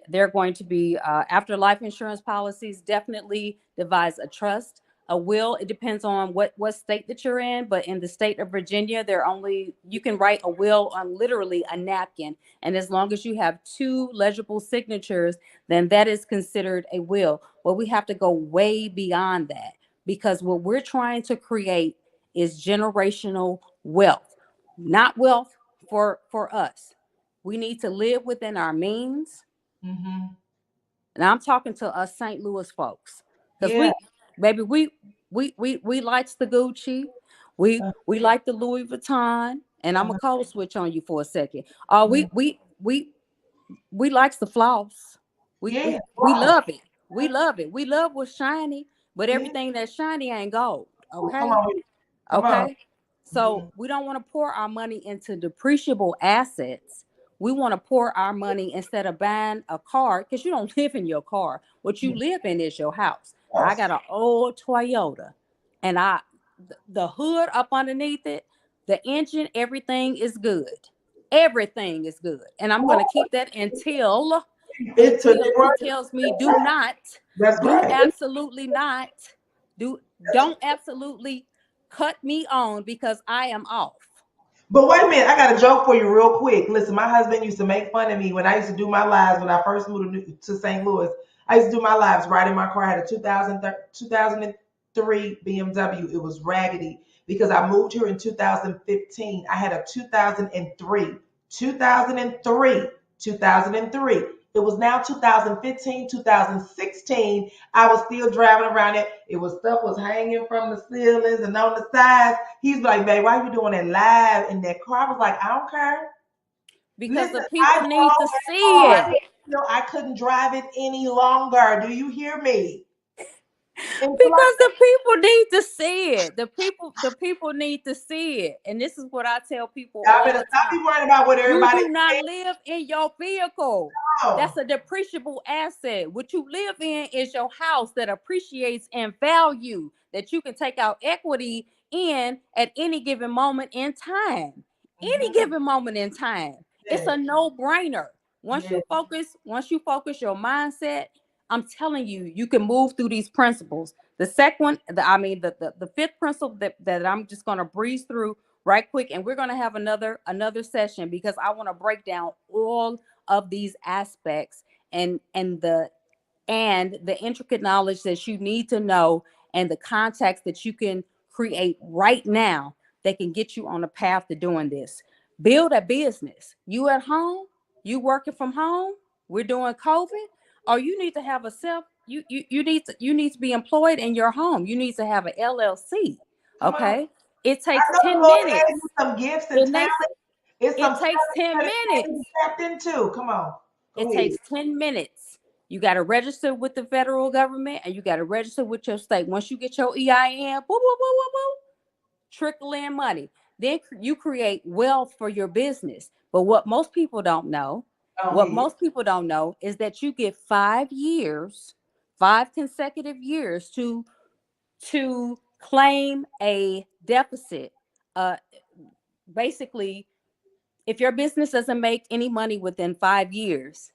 they're going to be after life insurance policies. Definitely devise a trust, a will. It depends on what state that you're in, but in the state of Virginia, they're only you can write a will on literally a napkin, and as long as you have two legible signatures, then that is considered a will. But we have to go way beyond that because what we're trying to create is generational wealth, not wealth for us. We need to live within our means, Mm-hmm. and I'm talking to us St. Louis folks because Yeah. baby, we likes the Gucci, we like the Louis Vuitton, and I'm a Uh-huh. code switch on you for a second. Yeah. We likes the floss. Yeah. We Right. love it. We love it. We love what's shiny, but Yeah. everything that's shiny ain't gold. Ooh, come Okay. on. Come on. Okay. So Mhm. we don't want to pour our money into depreciable assets. We want to pour our money instead of buying a car because you don't live in your car. What you live in is your house. I Yes. got an old Toyota, and the hood up underneath it, the engine, everything is good. Everything is good, and I'm going to keep that It's a until he tells me do not, That's do great. absolutely not, do don't absolutely cut me on because I am off. But wait a minute, I got a joke for you real quick. Listen, my husband used to make fun of me when I used to do my lives when I first moved to St. Louis. I used to do my lives right in my car. I had a 2003 BMW. It was raggedy because I moved here in 2015. I had a 2003, 2003, 2003. It was now 2015, 2016. I was still driving around it. It was stuff was hanging from the ceilings and on the sides. He's like, babe, why are you doing it live in that car? I was like, I don't care. Because Listen, the I people need to drove that see car it. until I couldn't drive it any longer. Do you hear me? It's like, Because the people need to see it. The people need to see it. And this is what I tell people y'all all better the stop time. me worrying about what You everybody do not live in your vehicle. says. That's a depreciable asset. What you live in is your house that appreciates in value, that you can take out equity in at any given moment in time. Any Mhm. given moment in time. It's Yes, a no-brainer. yes. Once you focus your mindset, I'm telling you, you can move through these principles. The second one, the fifth principle that I'm just gonna breeze through right quick, and we're gonna have another session because I want to break down all of these aspects and the intricate knowledge that you need to know and the contacts that you can create right now that can get you on a path to doing this. Build a business. You at home, you working from home, we're doing COVID, or you need to have a self, you need to be employed in your home. You need to have an LLC. Come on. Okay. It I takes know the 10 Lord gave minutes. you some gifts and It makes talent. It's it some takes talent 10 that you need to minutes. tap into. Come on. Go It ahead. takes 10 minutes. You got to register with the federal government and you got to register with your state. Once you get your EIN, boop, boop, boop, boop, boop, trickle in money. Then you create wealth for your business. But Go what ahead. most people don't know is that you get 5 years, 5 consecutive years to claim a deficit. Uh, Basically, if your business doesn't make any money within 5 years,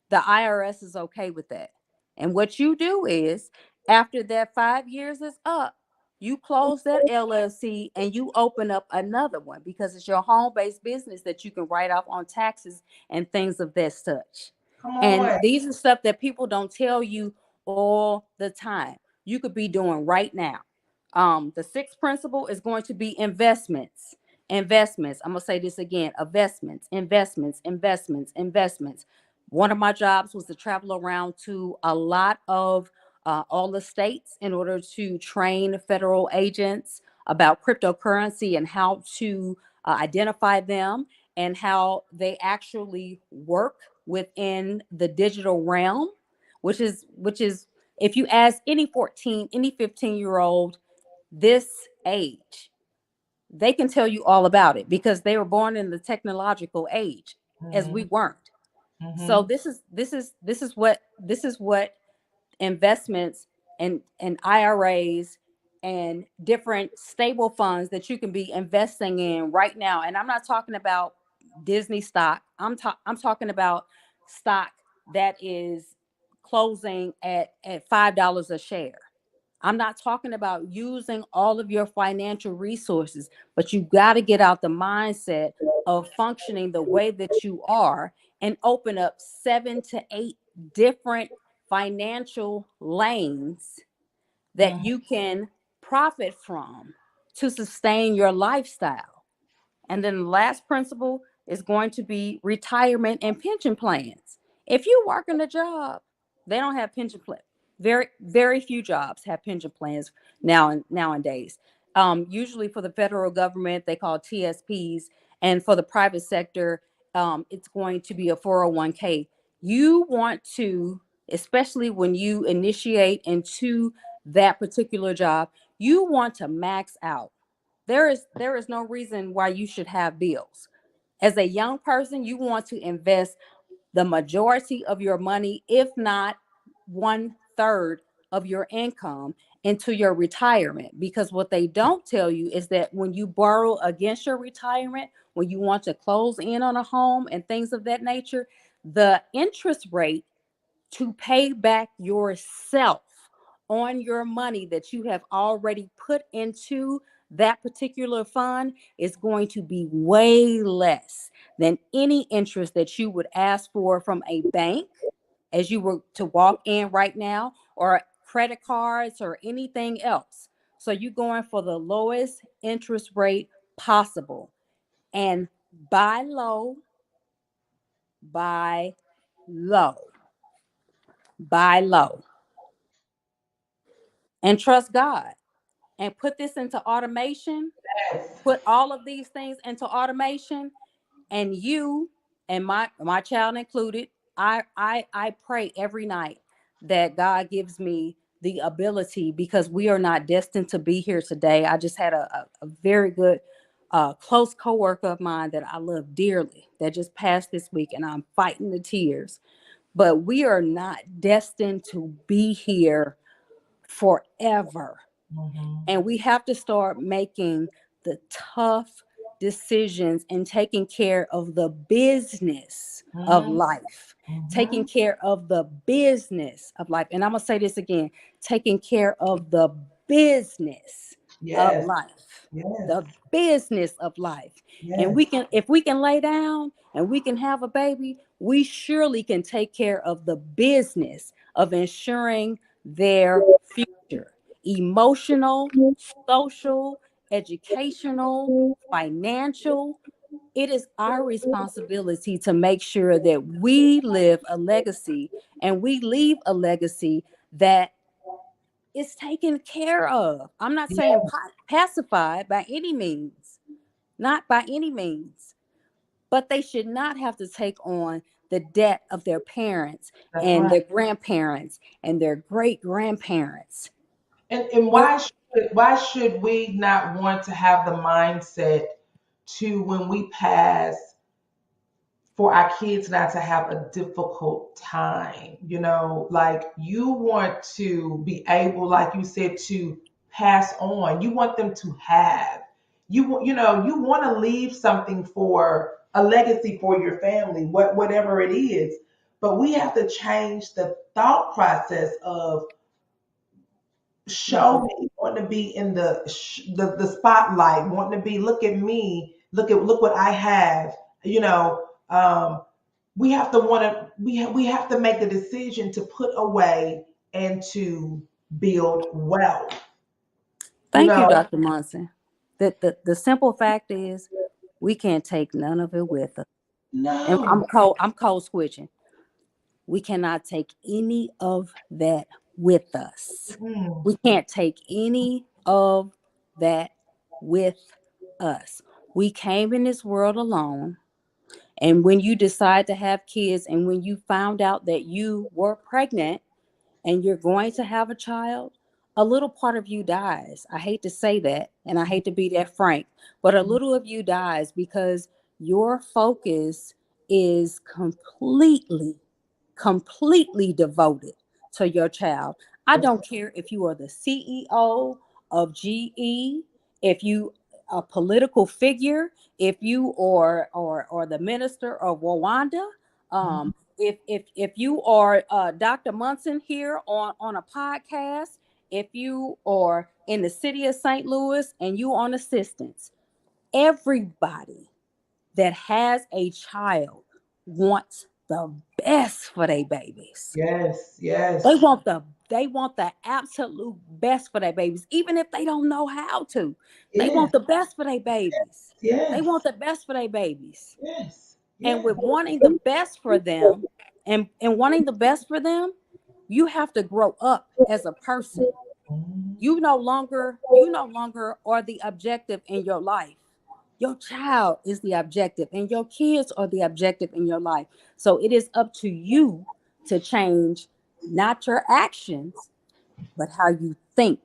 the IRS is okay with that. And what you do is, after that 5 years is up, you close that LLC and you open up another one because it's your home based business that you can write off on taxes and things of that such. Come And on. these are stuff that people don't tell you all the time. You could be doing right now. The sixth principle is going to be investments. Investments. I'm going to say this again: investments, investments, investments, investments. One of my jobs was to travel around to a lot of all the states in order to train federal agents about cryptocurrency and how to identify them and how they actually work within the digital realm, which is if you ask any 14, any 15-year-old this age, they can tell you all about it because they were born in the technological age as we Mm-hmm. weren't. So Mm-hmm. this is what investments and IRAs and different stable funds that you can be investing in right now. And I'm not talking about Disney stock. I'm talking about stock that is closing at $5 a share. I'm not talking about using all of your financial resources, but you got to get out the mindset of functioning the way that you are and open up 7 to 8 different financial lanes that Mm-hmm. you can profit from to sustain your lifestyle. And then the last principle is going to be retirement and pension plans. If you work in a job, they don't have pension plan. Very few jobs have pension plans nowadays. Usually for the federal government, they call TSPs, and for the private sector, it's going to be a 401k. You want to, especially when you initiate into that particular job, you want to max out. There is no reason why you should have bills. As a young person, you want to invest the majority of your money, if not 1/3 of your income, into your retirement. Because what they don't tell you is that when you borrow against your retirement, when you want to close in on a home and things of that nature, the interest rate to pay back yourself on your money that you have already put into that particular fund is going to be way less than any interest that you would ask for from a bank as you were to walk in right now, or credit cards or anything else. So you're going for the lowest interest rate possible, and buy low, buy low, buy low, and trust God, and put this into automation. Yes. Put all of these things into automation, and you and my child included. I pray every night that God gives me the ability, because we are not destined to be here today. I just had a very good close coworker of mine that I love dearly that just passed this week, and I'm fighting the tears. But we are not destined to be here forever. Mm-hmm. And we have to start making the tough decisions and taking care of the business of Mm-hmm. life. Taking Mm-hmm. care of the business of life. And I'm going to say this again: taking care of the business of Yes. life. Yes. The business of life. And Yes. if we can lay down and we can have a baby, we surely can take care of the business of ensuring their future: emotional, social, educational, financial. It is our responsibility to make sure that we live a legacy and we leave a legacy that is taken care of. I'm not saying Yeah, pacified by any means, not by any means, but they should not have to take on the debt of their parents that's and right. their grandparents and their great grandparents. And why should we not want to have the mindset to when we pass for our kids not to have a difficult time? Like you want to be able, like you said, to pass on. You want them to have. You want to leave something for a legacy for your family, whatever it is. But we have to change the thought process of Yeah. show me, wanting to be in the spotlight, wanting to be, look at me, look what I have. You know, we have to want to we have to make the decision to put away and to build wealth. You Thank you, know, Dr. Munson. The simple fact is we can't take none of it with us. And no. I'm code switching. We cannot take any of that with us. Mm-mm. We can't take any of that with us. We came in this world alone. And when you decide to have kids, and when you found out that you were pregnant and you're going to have a child, a little part of you dies. I hate to say that, and I hate to be that frank, but a little of you dies because your focus is completely devoted to your child. I don't care if you are the CEO of GE, if you a political figure, if you or the minister of Rwanda, if you are Dr. Munson here on a podcast, if you are in the city of St. Louis and you on assistance, everybody that has a child wants the best for their babies. Yes, They yes, want the absolute best for their babies, even if they don't know how to. They yes, want the best for their babies. They yes, want the best for their babies. yes, And yes. with wanting the best for them and wanting the best for them, you have to grow up as a person. Mhm. You no longer are the objective in your life. Your child is the objective and your kids are the objective in your life. So it is up to you to change not your actions, but how you think,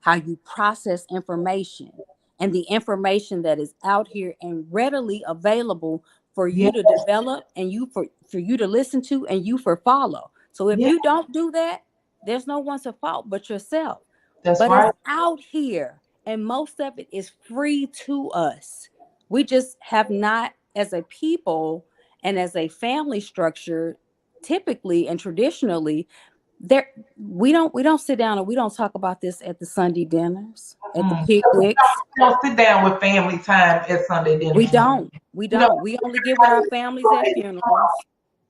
how you process information, and the information that is out here and readily available for Yeah, you to develop and for you to listen to and you for follow. So if yeah, you don't do that, there's no one's fault but yourself. that's But it's right. out here and most of it is free to us. We just have not, as a people and as a family structure, typically and traditionally, there we don't sit down and we don't talk about this at the Sunday dinners, at the Mm. picnics. We don't sit down with family time at Sunday We dinners. don't. We You know, don't. We only get with our families at funerals.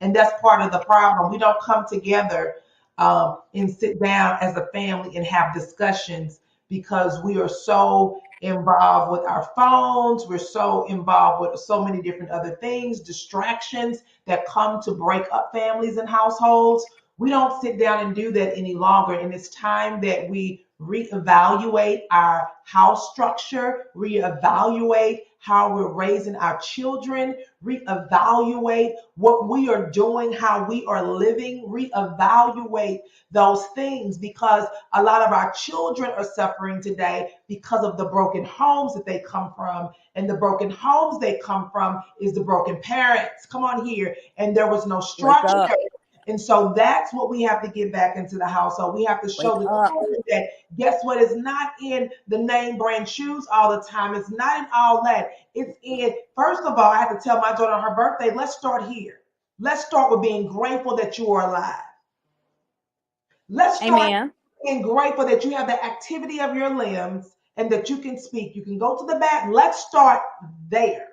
and that's part of the problem. We don't come together and sit down as a family and have discussions because we are so involved with our phones. We're so involved with so many different other things, distractions that come to break up families and households. We don't sit down and do that any longer. And it's time that we reevaluate our house structure, reevaluate how we're raising our children, reevaluate what we are doing, how we are living, reevaluate those things because a lot of our children are suffering today because of the broken homes that they come from. And the broken homes they come from is the broken parents. Come on here. And there was no Wake structure. up. And so that's what we have to get back into the household. We have to Wake show the up. children that guess what? It's not in the name brand shoes all the time. It's not in all that. It's in, first of all, I have to tell my daughter on her birthday, let's start here. Let's start with being grateful that you are alive. Let's start Amen. being grateful that you have the activity of your limbs and that you can speak. You can go to the bath. Let's start there.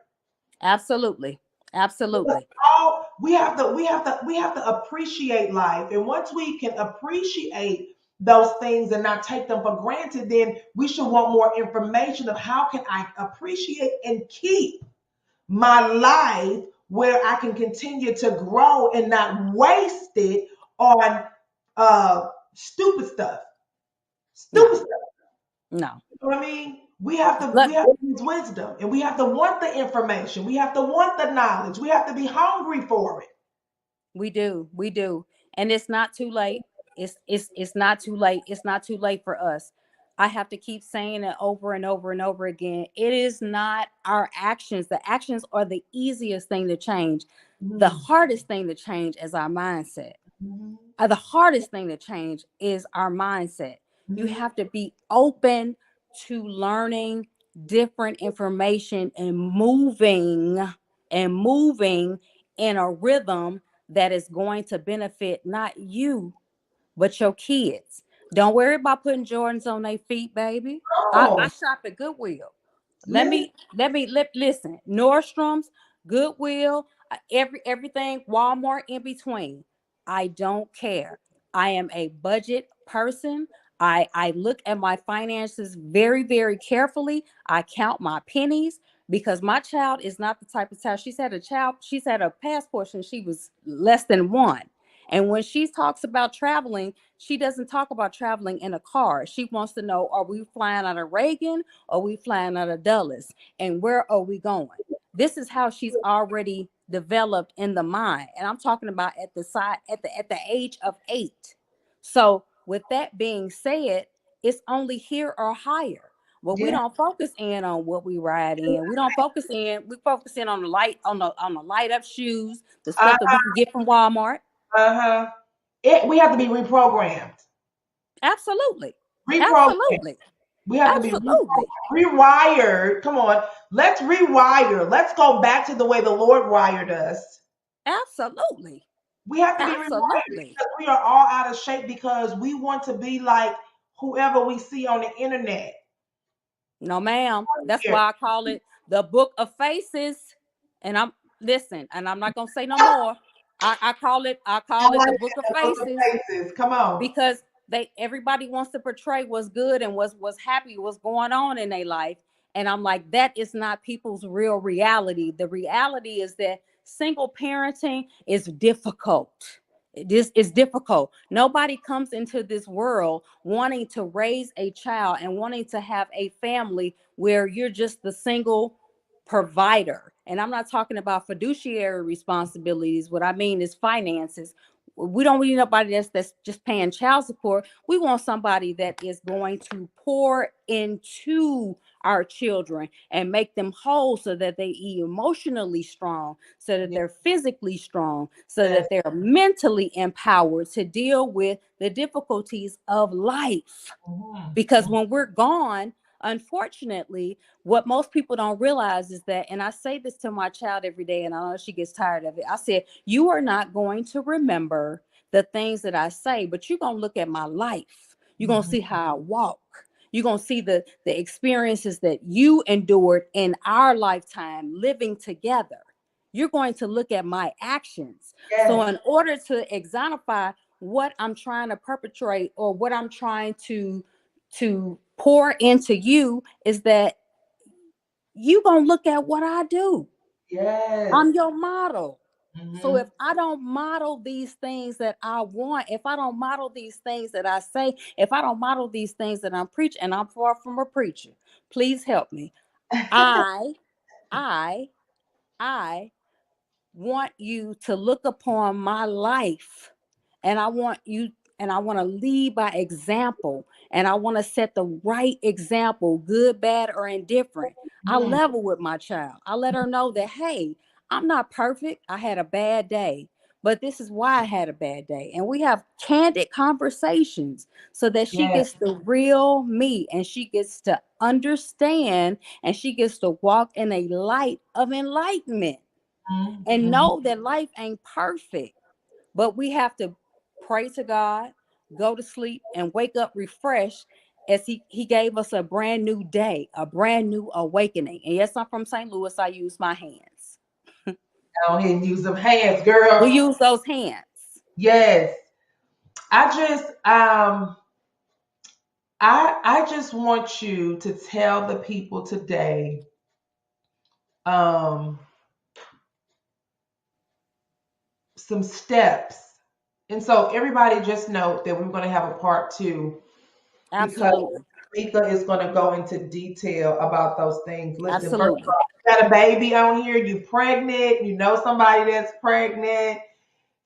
Absolutely. Because Absolutely. all we have to appreciate life. And once we can appreciate those things and not take them for granted, then we should want more information of how can I appreciate and keep my life where I can continue to grow and not waste it on stupid stuff. Stupid No, stuff. no. You know what I mean? We have to use wisdom, and we have to want the information. We have to want the knowledge. We have to be hungry for it. We do. We do. And it's not too late. It's not too late. It's not too late for us. I have to keep saying it over and over and over again. It is not our actions. The actions are the easiest thing to change. The Mm. hardest thing to change is our mindset. Mhm. The hardest thing to change is our mindset. You Mhm. have to be open to learning different information and moving in a rhythm that is going to benefit not you but your kids. Don't worry about putting Jordans on their feet, baby. I Oh, shop at Goodwill. listen. Listen. Nordstrom's, Goodwill, everything, Walmart in between. I don't care. I am a budget person. I look at my finances very, very carefully. I count my pennies because my child is not the type of child. She's had a passport since she was less than one. And when she talks about traveling, she doesn't talk about traveling in a car. She wants to know, are we flying out of Reagan or are we flying out of Dulles? And where are we going? This is how she's already developed in the mind. And I'm talking about at the side at the age of 8. So with that being said, it's only here or higher. Well, we Yeah. don't focus in on what we ride in. We focus in on the light up shoes, the Uh stuff that we can get from Walmart. huh. We have to be reprogrammed. Absolutely. Reprogrammed. Absolutely. We have to be Absolutely. rewired. Come on. Let's rewire. Let's go back to the way the Lord wired us. Absolutely. We have to be rewired Absolutely. because we are all out of shape because we want to be like whoever we see on the internet. No, ma'am. That's Here. why I call it the book of faces. And I'm listen, and I'm not gonna say no more. I I call it the like book of that. Look faces at faces. Come on. because they everybody wants to portray what's good and what's happy, what's going on in their life. And I'm like, that is not people's real reality. The reality is that single parenting is difficult. This is difficult. Nobody comes into this world wanting to raise a child and wanting to have a family where you're just the single provider. And I'm not talking about fiduciary responsibilities. What I mean is finances. We don't need nobody that's just paying child support. We want somebody that is going to pour into our children and make them whole so that they emotionally strong, so that Yes. they're physically strong, so Yes. that they're mentally empowered to deal with the difficulties of life. Mhm. Because when we're gone, unfortunately, what most people don't realize is that, and I say this to my child every day, and I know she gets tired of it. I said, you are not going to remember the things that I say, but you're going to look at my life. You're going to Mhm. see how I walk. You're going to see the experiences that you endured in our lifetime living together. You're going to look at my actions. So, Yes. in order to exemplify what I'm trying to perpetrate or what I'm trying to pour into you, is that you gonna look at what I do. Yes. I'm your model. So Mhm. if I don't model these things that I want, if I don't model these things that I say, if I don't model these things that I'm preaching, and I'm far from a preacher, please help me. I, I, I want you to look upon my life, and I want to lead by example, and I want to set the right example, good, bad, or indifferent. I Mhm. level with my child. I let her know that, hey, I'm not perfect. I had a bad day, but this is why I had a bad day. And we have candid conversations so that she Yes. gets the real me, and she gets to understand, and she gets to walk in a light of enlightenment Mhm. and Mhm. know that life ain't perfect. But we have to pray to God, go to sleep, and wake up refreshed as he gave us a brand new day, a brand new awakening. And yes, I'm from St. Louis. I use my hands. Go ahead and use them hands, We girl. use those hands. Yes. I just want you to tell the people today um some steps. And so everybody just note that we're going to have a part 2 because Absolutely. Mika is going to go into detail about those things. Listen, first of Absolutely. all, you got a baby on here, you pregnant, you know somebody that's pregnant,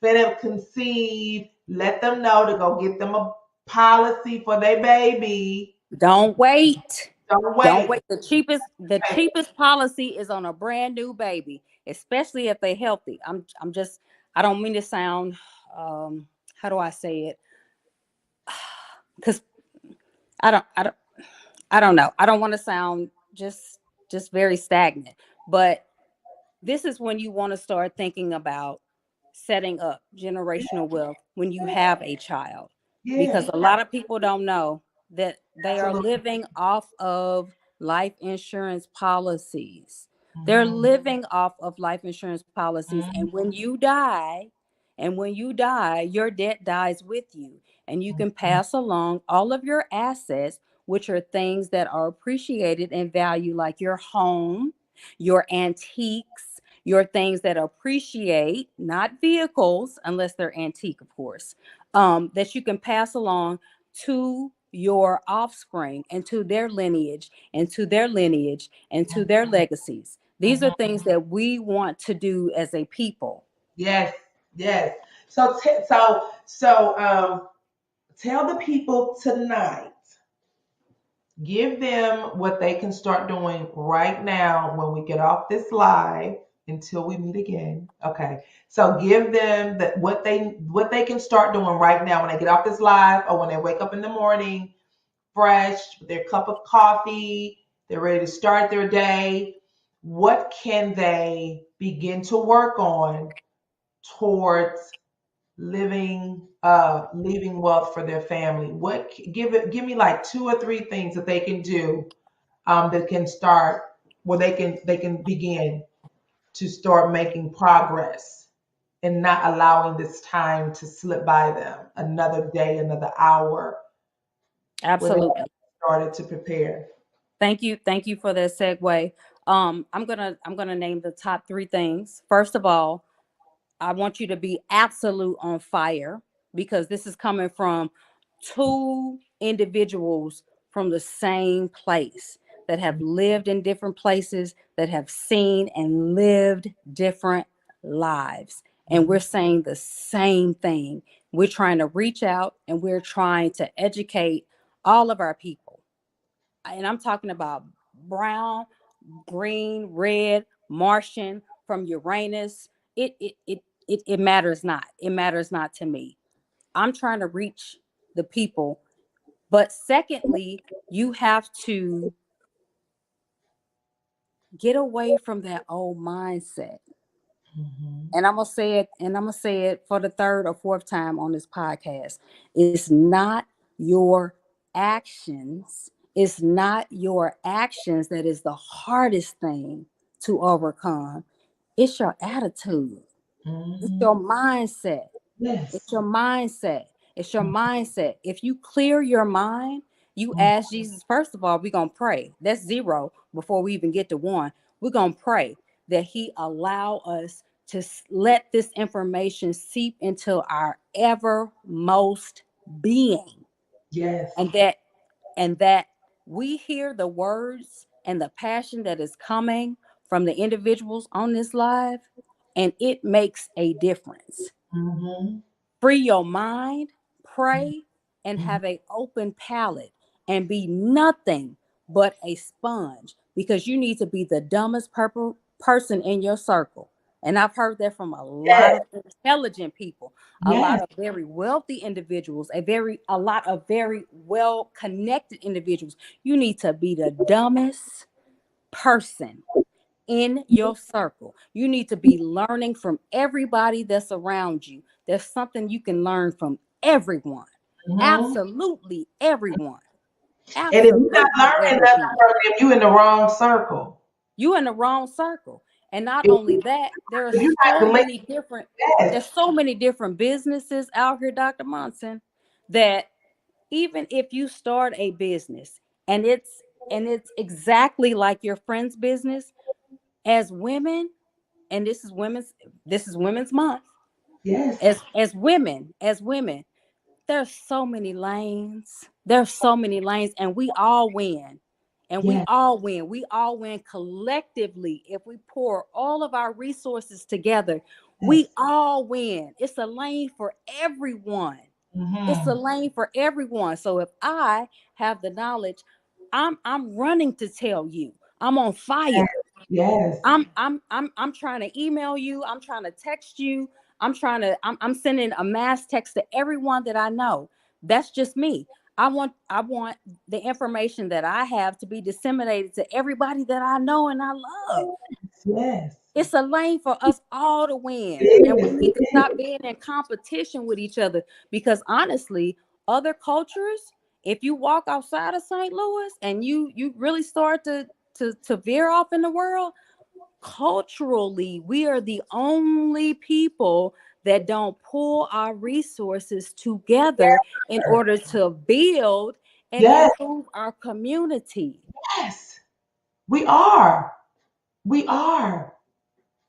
that have conceived, let them know to go get them a policy for their baby. Don't wait. Don't Don't wait. wait. The cheapest policy is on a brand new baby, especially if they're healthy. I'm just I don't mean to sound how do I say it? Because I don't I don't I don't know. I don't want to sound just very stagnant. But this is when you want to start thinking about setting up generational wealth when you have a child, because Yeah, a lot of people don't know that they are absolutely. living off of life insurance policies. They're Mhm. living off of life insurance policies, Mhm. and when you die, your debt dies with you, and you can pass along all of your assets, which are things that are appreciated in value, like your home, your antiques, your things that appreciate, not vehicles, unless they're antique, of course, that you can pass along to your offspring and to their lineage and to their lineage and to their legacies. These are Mhm. things that we want to do as a people. Yes, yes. So tell the people tonight. Give them what they can start doing right now when we get off this live until we meet again. Okay. So give them that what they can start doing right now when they get off this live or when they wake up in the morning fresh with their cup of coffee, they're ready to start their day. What can they begin to work on towards leaving wealth for their family? Give me like two or three things that they can do, that can start where they can begin to start making progress and not allowing this time to slip by them, another day, another hour, where they Absolutely. started to prepare. Thank you for that segue. I'm gonna name the top three things. First of all, I want you to be absolute on fire, because this is coming from two individuals from the same place that have lived in different places, that have seen and lived different lives. And we're Mhm. saying the same thing. We're trying to reach out and we're trying to educate all of our people. And I'm talking about brown, green, red, Martian, from Uranus. It matters not. It matters not to me. I'm trying to reach the people. But secondly, you have to get away from that old mindset. Mhm. And I'm gonna say it for the third or fourth time on this podcast. It's not your actions. It's not your actions that is the hardest thing to overcome. It's your attitude. It's Mhm. your mindset. It's Yes. your mindset. It's your mindset. If you clear your mind, you Mhm. ask Jesus, first of all, we're going to pray. That's zero before we even get to one. We're going to pray that he allow us to let this information seep into our evermost being, Yes. and that we hear the words and the passion that is coming from the individuals on this live, and it makes a difference. Mhm. Free your mind, pray, and Mhm. have an open palate, and be nothing but a sponge, because you need to be the dumbest person in your circle. And I've heard that from a lot Yes. of intelligent people, a lot Yes. of very wealthy individuals, a lot of very well connected individuals. You need to be the dumbest person in your circle. You need to be learning from everybody that's around you. There's something you can learn from everyone. Mhm. Absolutely everyone. And if you're not Absolutely learning nothing everyone. from them, you in the wrong circle. You in the wrong circle. And not If, only that, there are if you're not so gleaning, many different yes, there's so many different businesses out here, Dr. Monson, that even if you start a business and it's exactly like your friend's business, as women, and this is women's month, yes, as women, There's so many lanes. There's so many lanes, and we all win. And we Yes, all win. We all win collectively if we pour all of our resources together. We yes. all win. It's a lane for everyone. It's a Mm-hmm. lane for everyone. So if I have the knowledge, I'm running to tell you. I'm on fire. Yes. I'm trying to email you. I'm trying to text you. I'm sending a mass text to everyone that I know. That's just me. I want the information that I have to be disseminated to everybody that I know and I love. Yes. It's a lane for us all to It win. And we is. need to stop being in competition with each other because honestly, other cultures, if you walk outside of St. Louis and you really start to veer off in the world, culturally, we are the only people that don't pull our resources together in order to build and Yes. improve our community. Yes. We are. We are.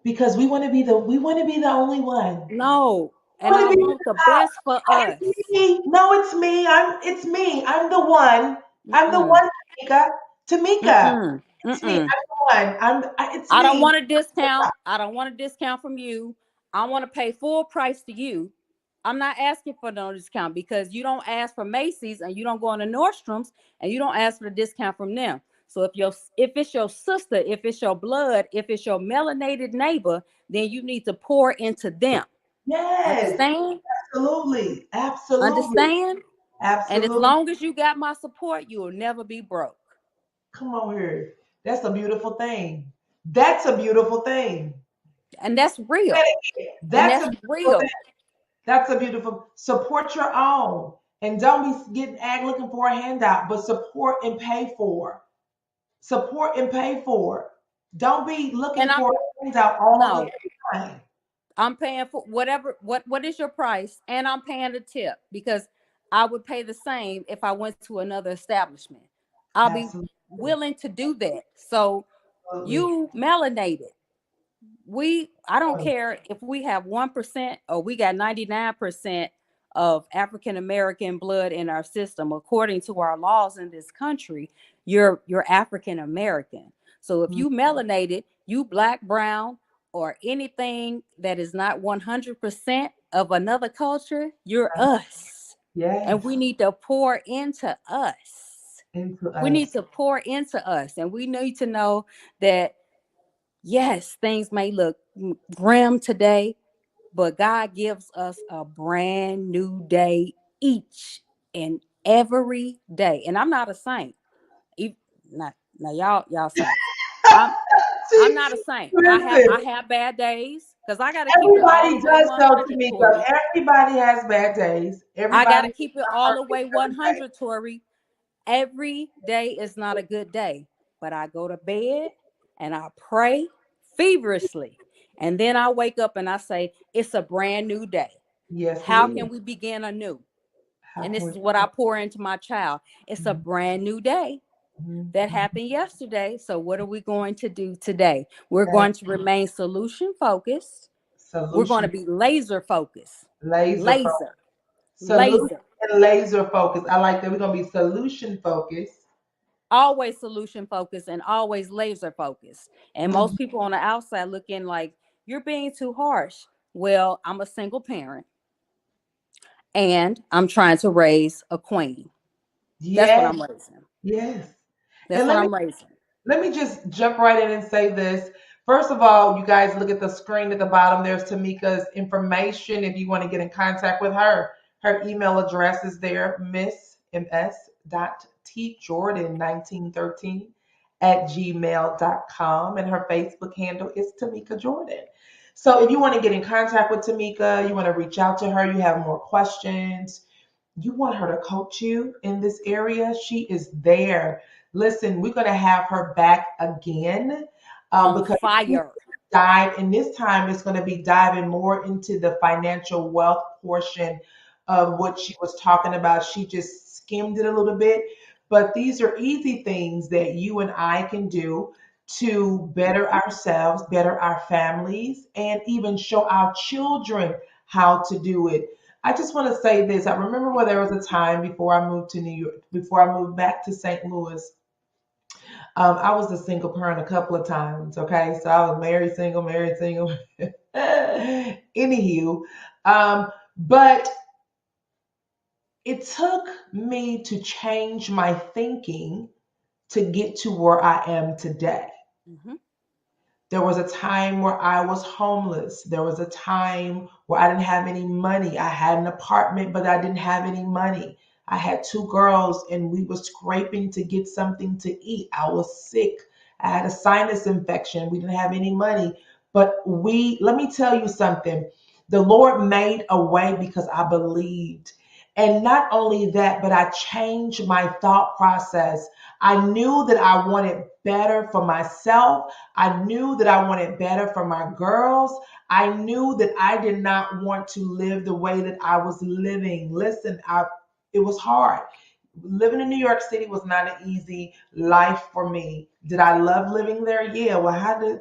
Because we want to be the only one. No, We and want I to be want the best for us. it's me. No, it's me. It's me. I'm the one. I'm the Mm-mm, one, Tamika. Tamika. mm-mm, It's me. mm-mm. I'm the one. It's I don't me. want a discount. I don't want a discount from you. I want to pay full price to you. I'm not asking for no discount because you don't ask for Macy's and you don't go into Nordstrom's and you don't ask for the discount from them. So if it's your sister, if it's your blood, if it's your melanated neighbor, then you need to pour into them. Yes. Understand? Absolutely. Absolutely. Understand? And as Absolutely. long as you got my support, you will never be broke. Come on here. That's a beautiful thing. That's a beautiful thing. And that's real. And That's a that's beautiful thing. real. That's a beautiful. Support your own, and don't be getting ag looking for a handout, but support and pay for. Support and pay for. Don't be And looking I'm for a handout all the no, time. I'm paying for whatever what is your price? And I'm paying a tip because I would pay the same if I went to another establishment. I'll be Absolutely. willing to do that. So Absolutely. you melanated. I don't care if we have 1% or we got 99% of African American blood in our system. According to our laws in this country, you're African American. So if Mm, you melanated, you black, brown, or anything that is not 100% of another culture, you're us. And yes. we need to pour into us. Into We need us. to pour into us. And we need to know that yes, things may look grim today, but God gives us a brand new day each and every day. And I'm not a saint. E- Not now, y'all saints. I'm I'm See, not a saint. listen. I have bad days because I got to keep it all the Everybody way does though, 100, Tamika. Tori. Everybody has bad days. I got to Everybody is keep it not all the way perfect every day. 100, Tori. Every day is not a good day, but I go to bed and I pray feverishly. And then I wake up and I say, it's a brand new day. Yes, it How is. can we begin anew? How And can this we? is what I pour into my child. It's a Mhm, brand new day mhm, that mhm. happened yesterday. So, what are we going to do today? We're Yes. going to remain solution focused. We're going to Solution, be laser focused. laser focus. Laser, Solution laser. and laser focus. I like that. We're gonna be solution focused. Always solution focused and always laser focused. And Mhm. most people on the outside looking like you're being too harsh. Well, I'm a single parent and I'm trying to raise a queen. That's what Yes, I'm raising. yes. That's And what let me I'm raising. Let me just jump right in and say this. First of all, you guys look at the screen at the bottom. There's Tamika's information if you want to get in contact with her. Her email address is there, miss.tjordan1913 at gmail.com. And her Facebook handle is Tamika Jordan. So if you want to get in contact with Tamika, you want to reach out to her, you have more questions, you want her to coach you in this area, she is there. Listen, we're going to have her back again On because we fire. dive, and this time it's going to be diving more into the financial wealth portion of what she was talking about. She just skimmed it a little bit, but these are easy things that you and I can do to better ourselves, better our families, and even show our children how to do it. I just want to say this. I remember where there was a time before I moved to New York, before I moved back to St. Louis. I was a single parent a couple of times. Okay, so I was married, single, married, single. Anywho, but it took me to change my thinking to get to where I am today. Hmm. There was a time where I was homeless. There was a time where I didn't have any money. I had an apartment, but I didn't have any money. I had two girls and we were scraping to get something to eat. I was sick. I had a sinus infection. We didn't have any money. But let me tell you something. The Lord made a way because I believed. And not only that, but I changed my thought process. I knew that I wanted better for myself. I knew that I wanted better for my girls. I knew that I did not want to live the way that I was living. Listen, it was hard. Living in New York City was not an easy life for me. Did I love living there? Yeah. Well,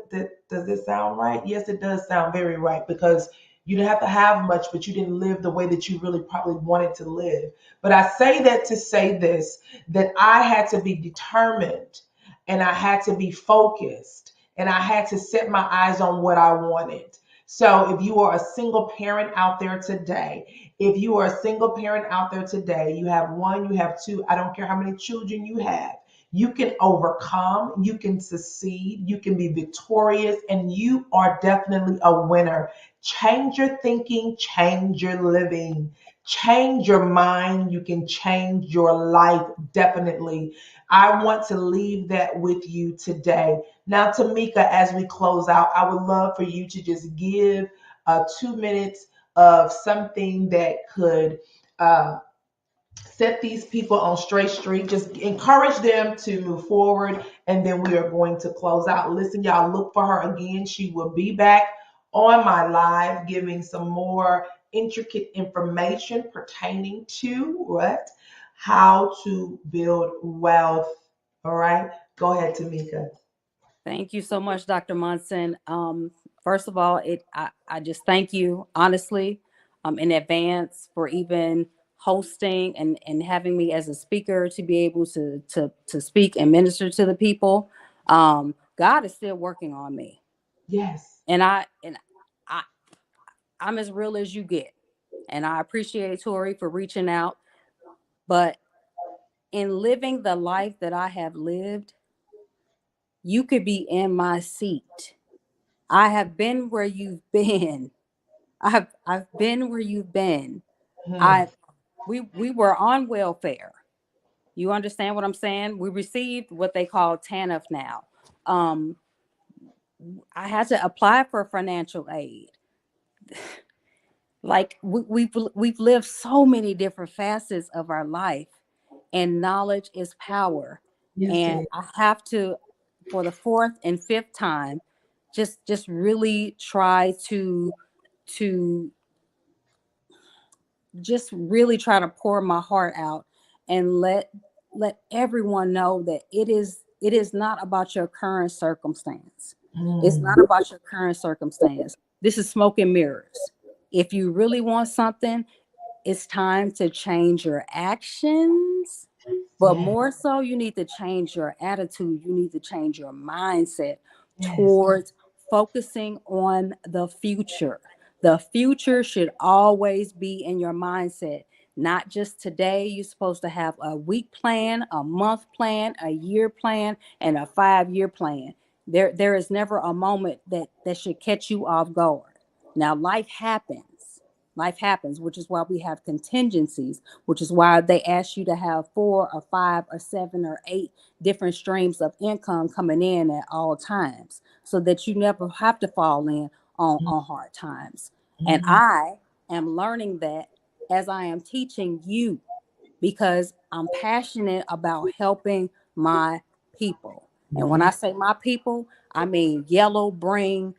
does this sound right? Yes, it does sound very right because you didn't have to have much, but you didn't live the way that you really probably wanted to live. But I say that to say this, that I had to be determined and I had to be focused and I had to set my eyes on what I wanted. So if you are a single parent out there today, if you are a single parent out there today, you have one, you have two, I don't care how many children you have. You can overcome, you can succeed, you can be victorious, and you are definitely a winner. Change your thinking, change your living, change your mind. You can change your life, definitely. I want to leave that with you today. Now, Tamika, as we close out, I would love for you to just give 2 minutes of something that could set these people on straight street. Just encourage them to move forward, and then we are going to close out. Listen, y'all, look for her again. She will be back on my live giving some more intricate information pertaining to what? How to build wealth. All right. Go ahead, Tamika. Thank you so much, Dr. Munson. First of all, I just thank you honestly in advance for even hosting and having me as a speaker to be able to speak and minister to the people. God is still working on me, Yes. and I'm as real as you get, and I appreciate Tori for reaching out. But in living the life that I have lived, you could be in my seat. I have been where you've been. I've been where you've been. Hmm. I we were on welfare. You understand what I'm saying? We received what they call TANF now. Um, I had to apply for financial aid. Like we've lived so many different facets of our life, and knowledge is power. Yes, it And is. I have to, for the fourth and fifth time, just really try to just really try to pour my heart out and let everyone know that it is not about your current circumstance. It's Mm. not about your current circumstance. This is smoke and mirrors. If you really want something, it's time to change your actions, but Yes. more so, you need to change your attitude. You need to change your mindset Yes. towards focusing on the future. The future should always be in your mindset, not just today. You're supposed to have a week plan, a month plan, a year plan, and a 5-year plan. There is never a moment that should catch you off guard. Now, life happens. Life happens, which is why we have contingencies, which is why they ask you to have 4 or 5 or 7 or 8 different streams of income coming in at all times so that you never have to fall in on hard times. And Mhm. I am learning that as I am teaching you because I'm passionate about helping my people. And when I Mhm. say my people, I mean yellow, green,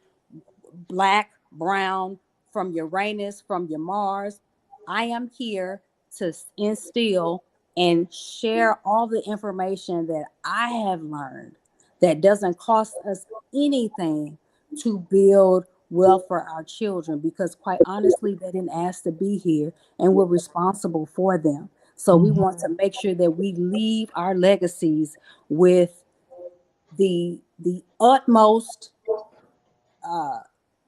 black, brown, from Uranus, from your Mars. I am here to instill and share all the information that I have learned that doesn't cost us anything to build well for our children, because quite honestly, they didn't ask to be here and we're responsible for them. So we Mhm. want to make sure that we leave our legacies with the utmost uh,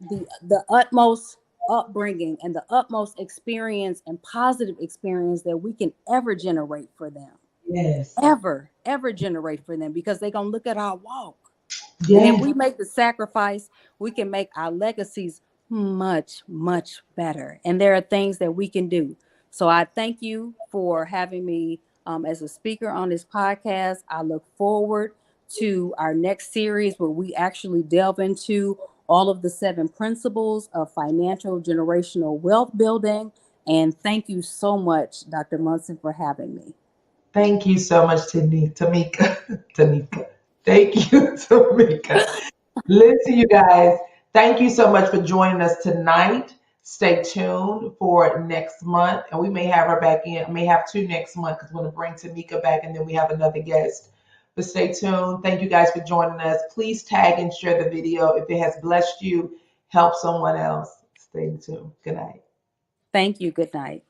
the utmost upbringing and the utmost experience and positive experience that we can ever generate for them, Yes. ever generate for them, because they're gonna look at our walk. And if Yes. we make the sacrifice, we can make our legacies much, much better. And there are things that we can do. So I thank you for having me as a speaker on this podcast. I look forward to our next series where we actually delve into all of the 7 principles of financial generational wealth building. And thank you so much, Dr. Munson, for having me. Thank you so much, Tamika. Tamika. Thank you, Tamika. Listen, you guys, thank you so much for joining us tonight. Stay tuned for next month, and we may have her back in. I may have two next month because we're going to bring Tamika back, and then we have another guest. But stay tuned. Thank you guys for joining us. Please tag and share the video if it has blessed you, help someone else. Stay tuned. Good night. Thank you. Good night.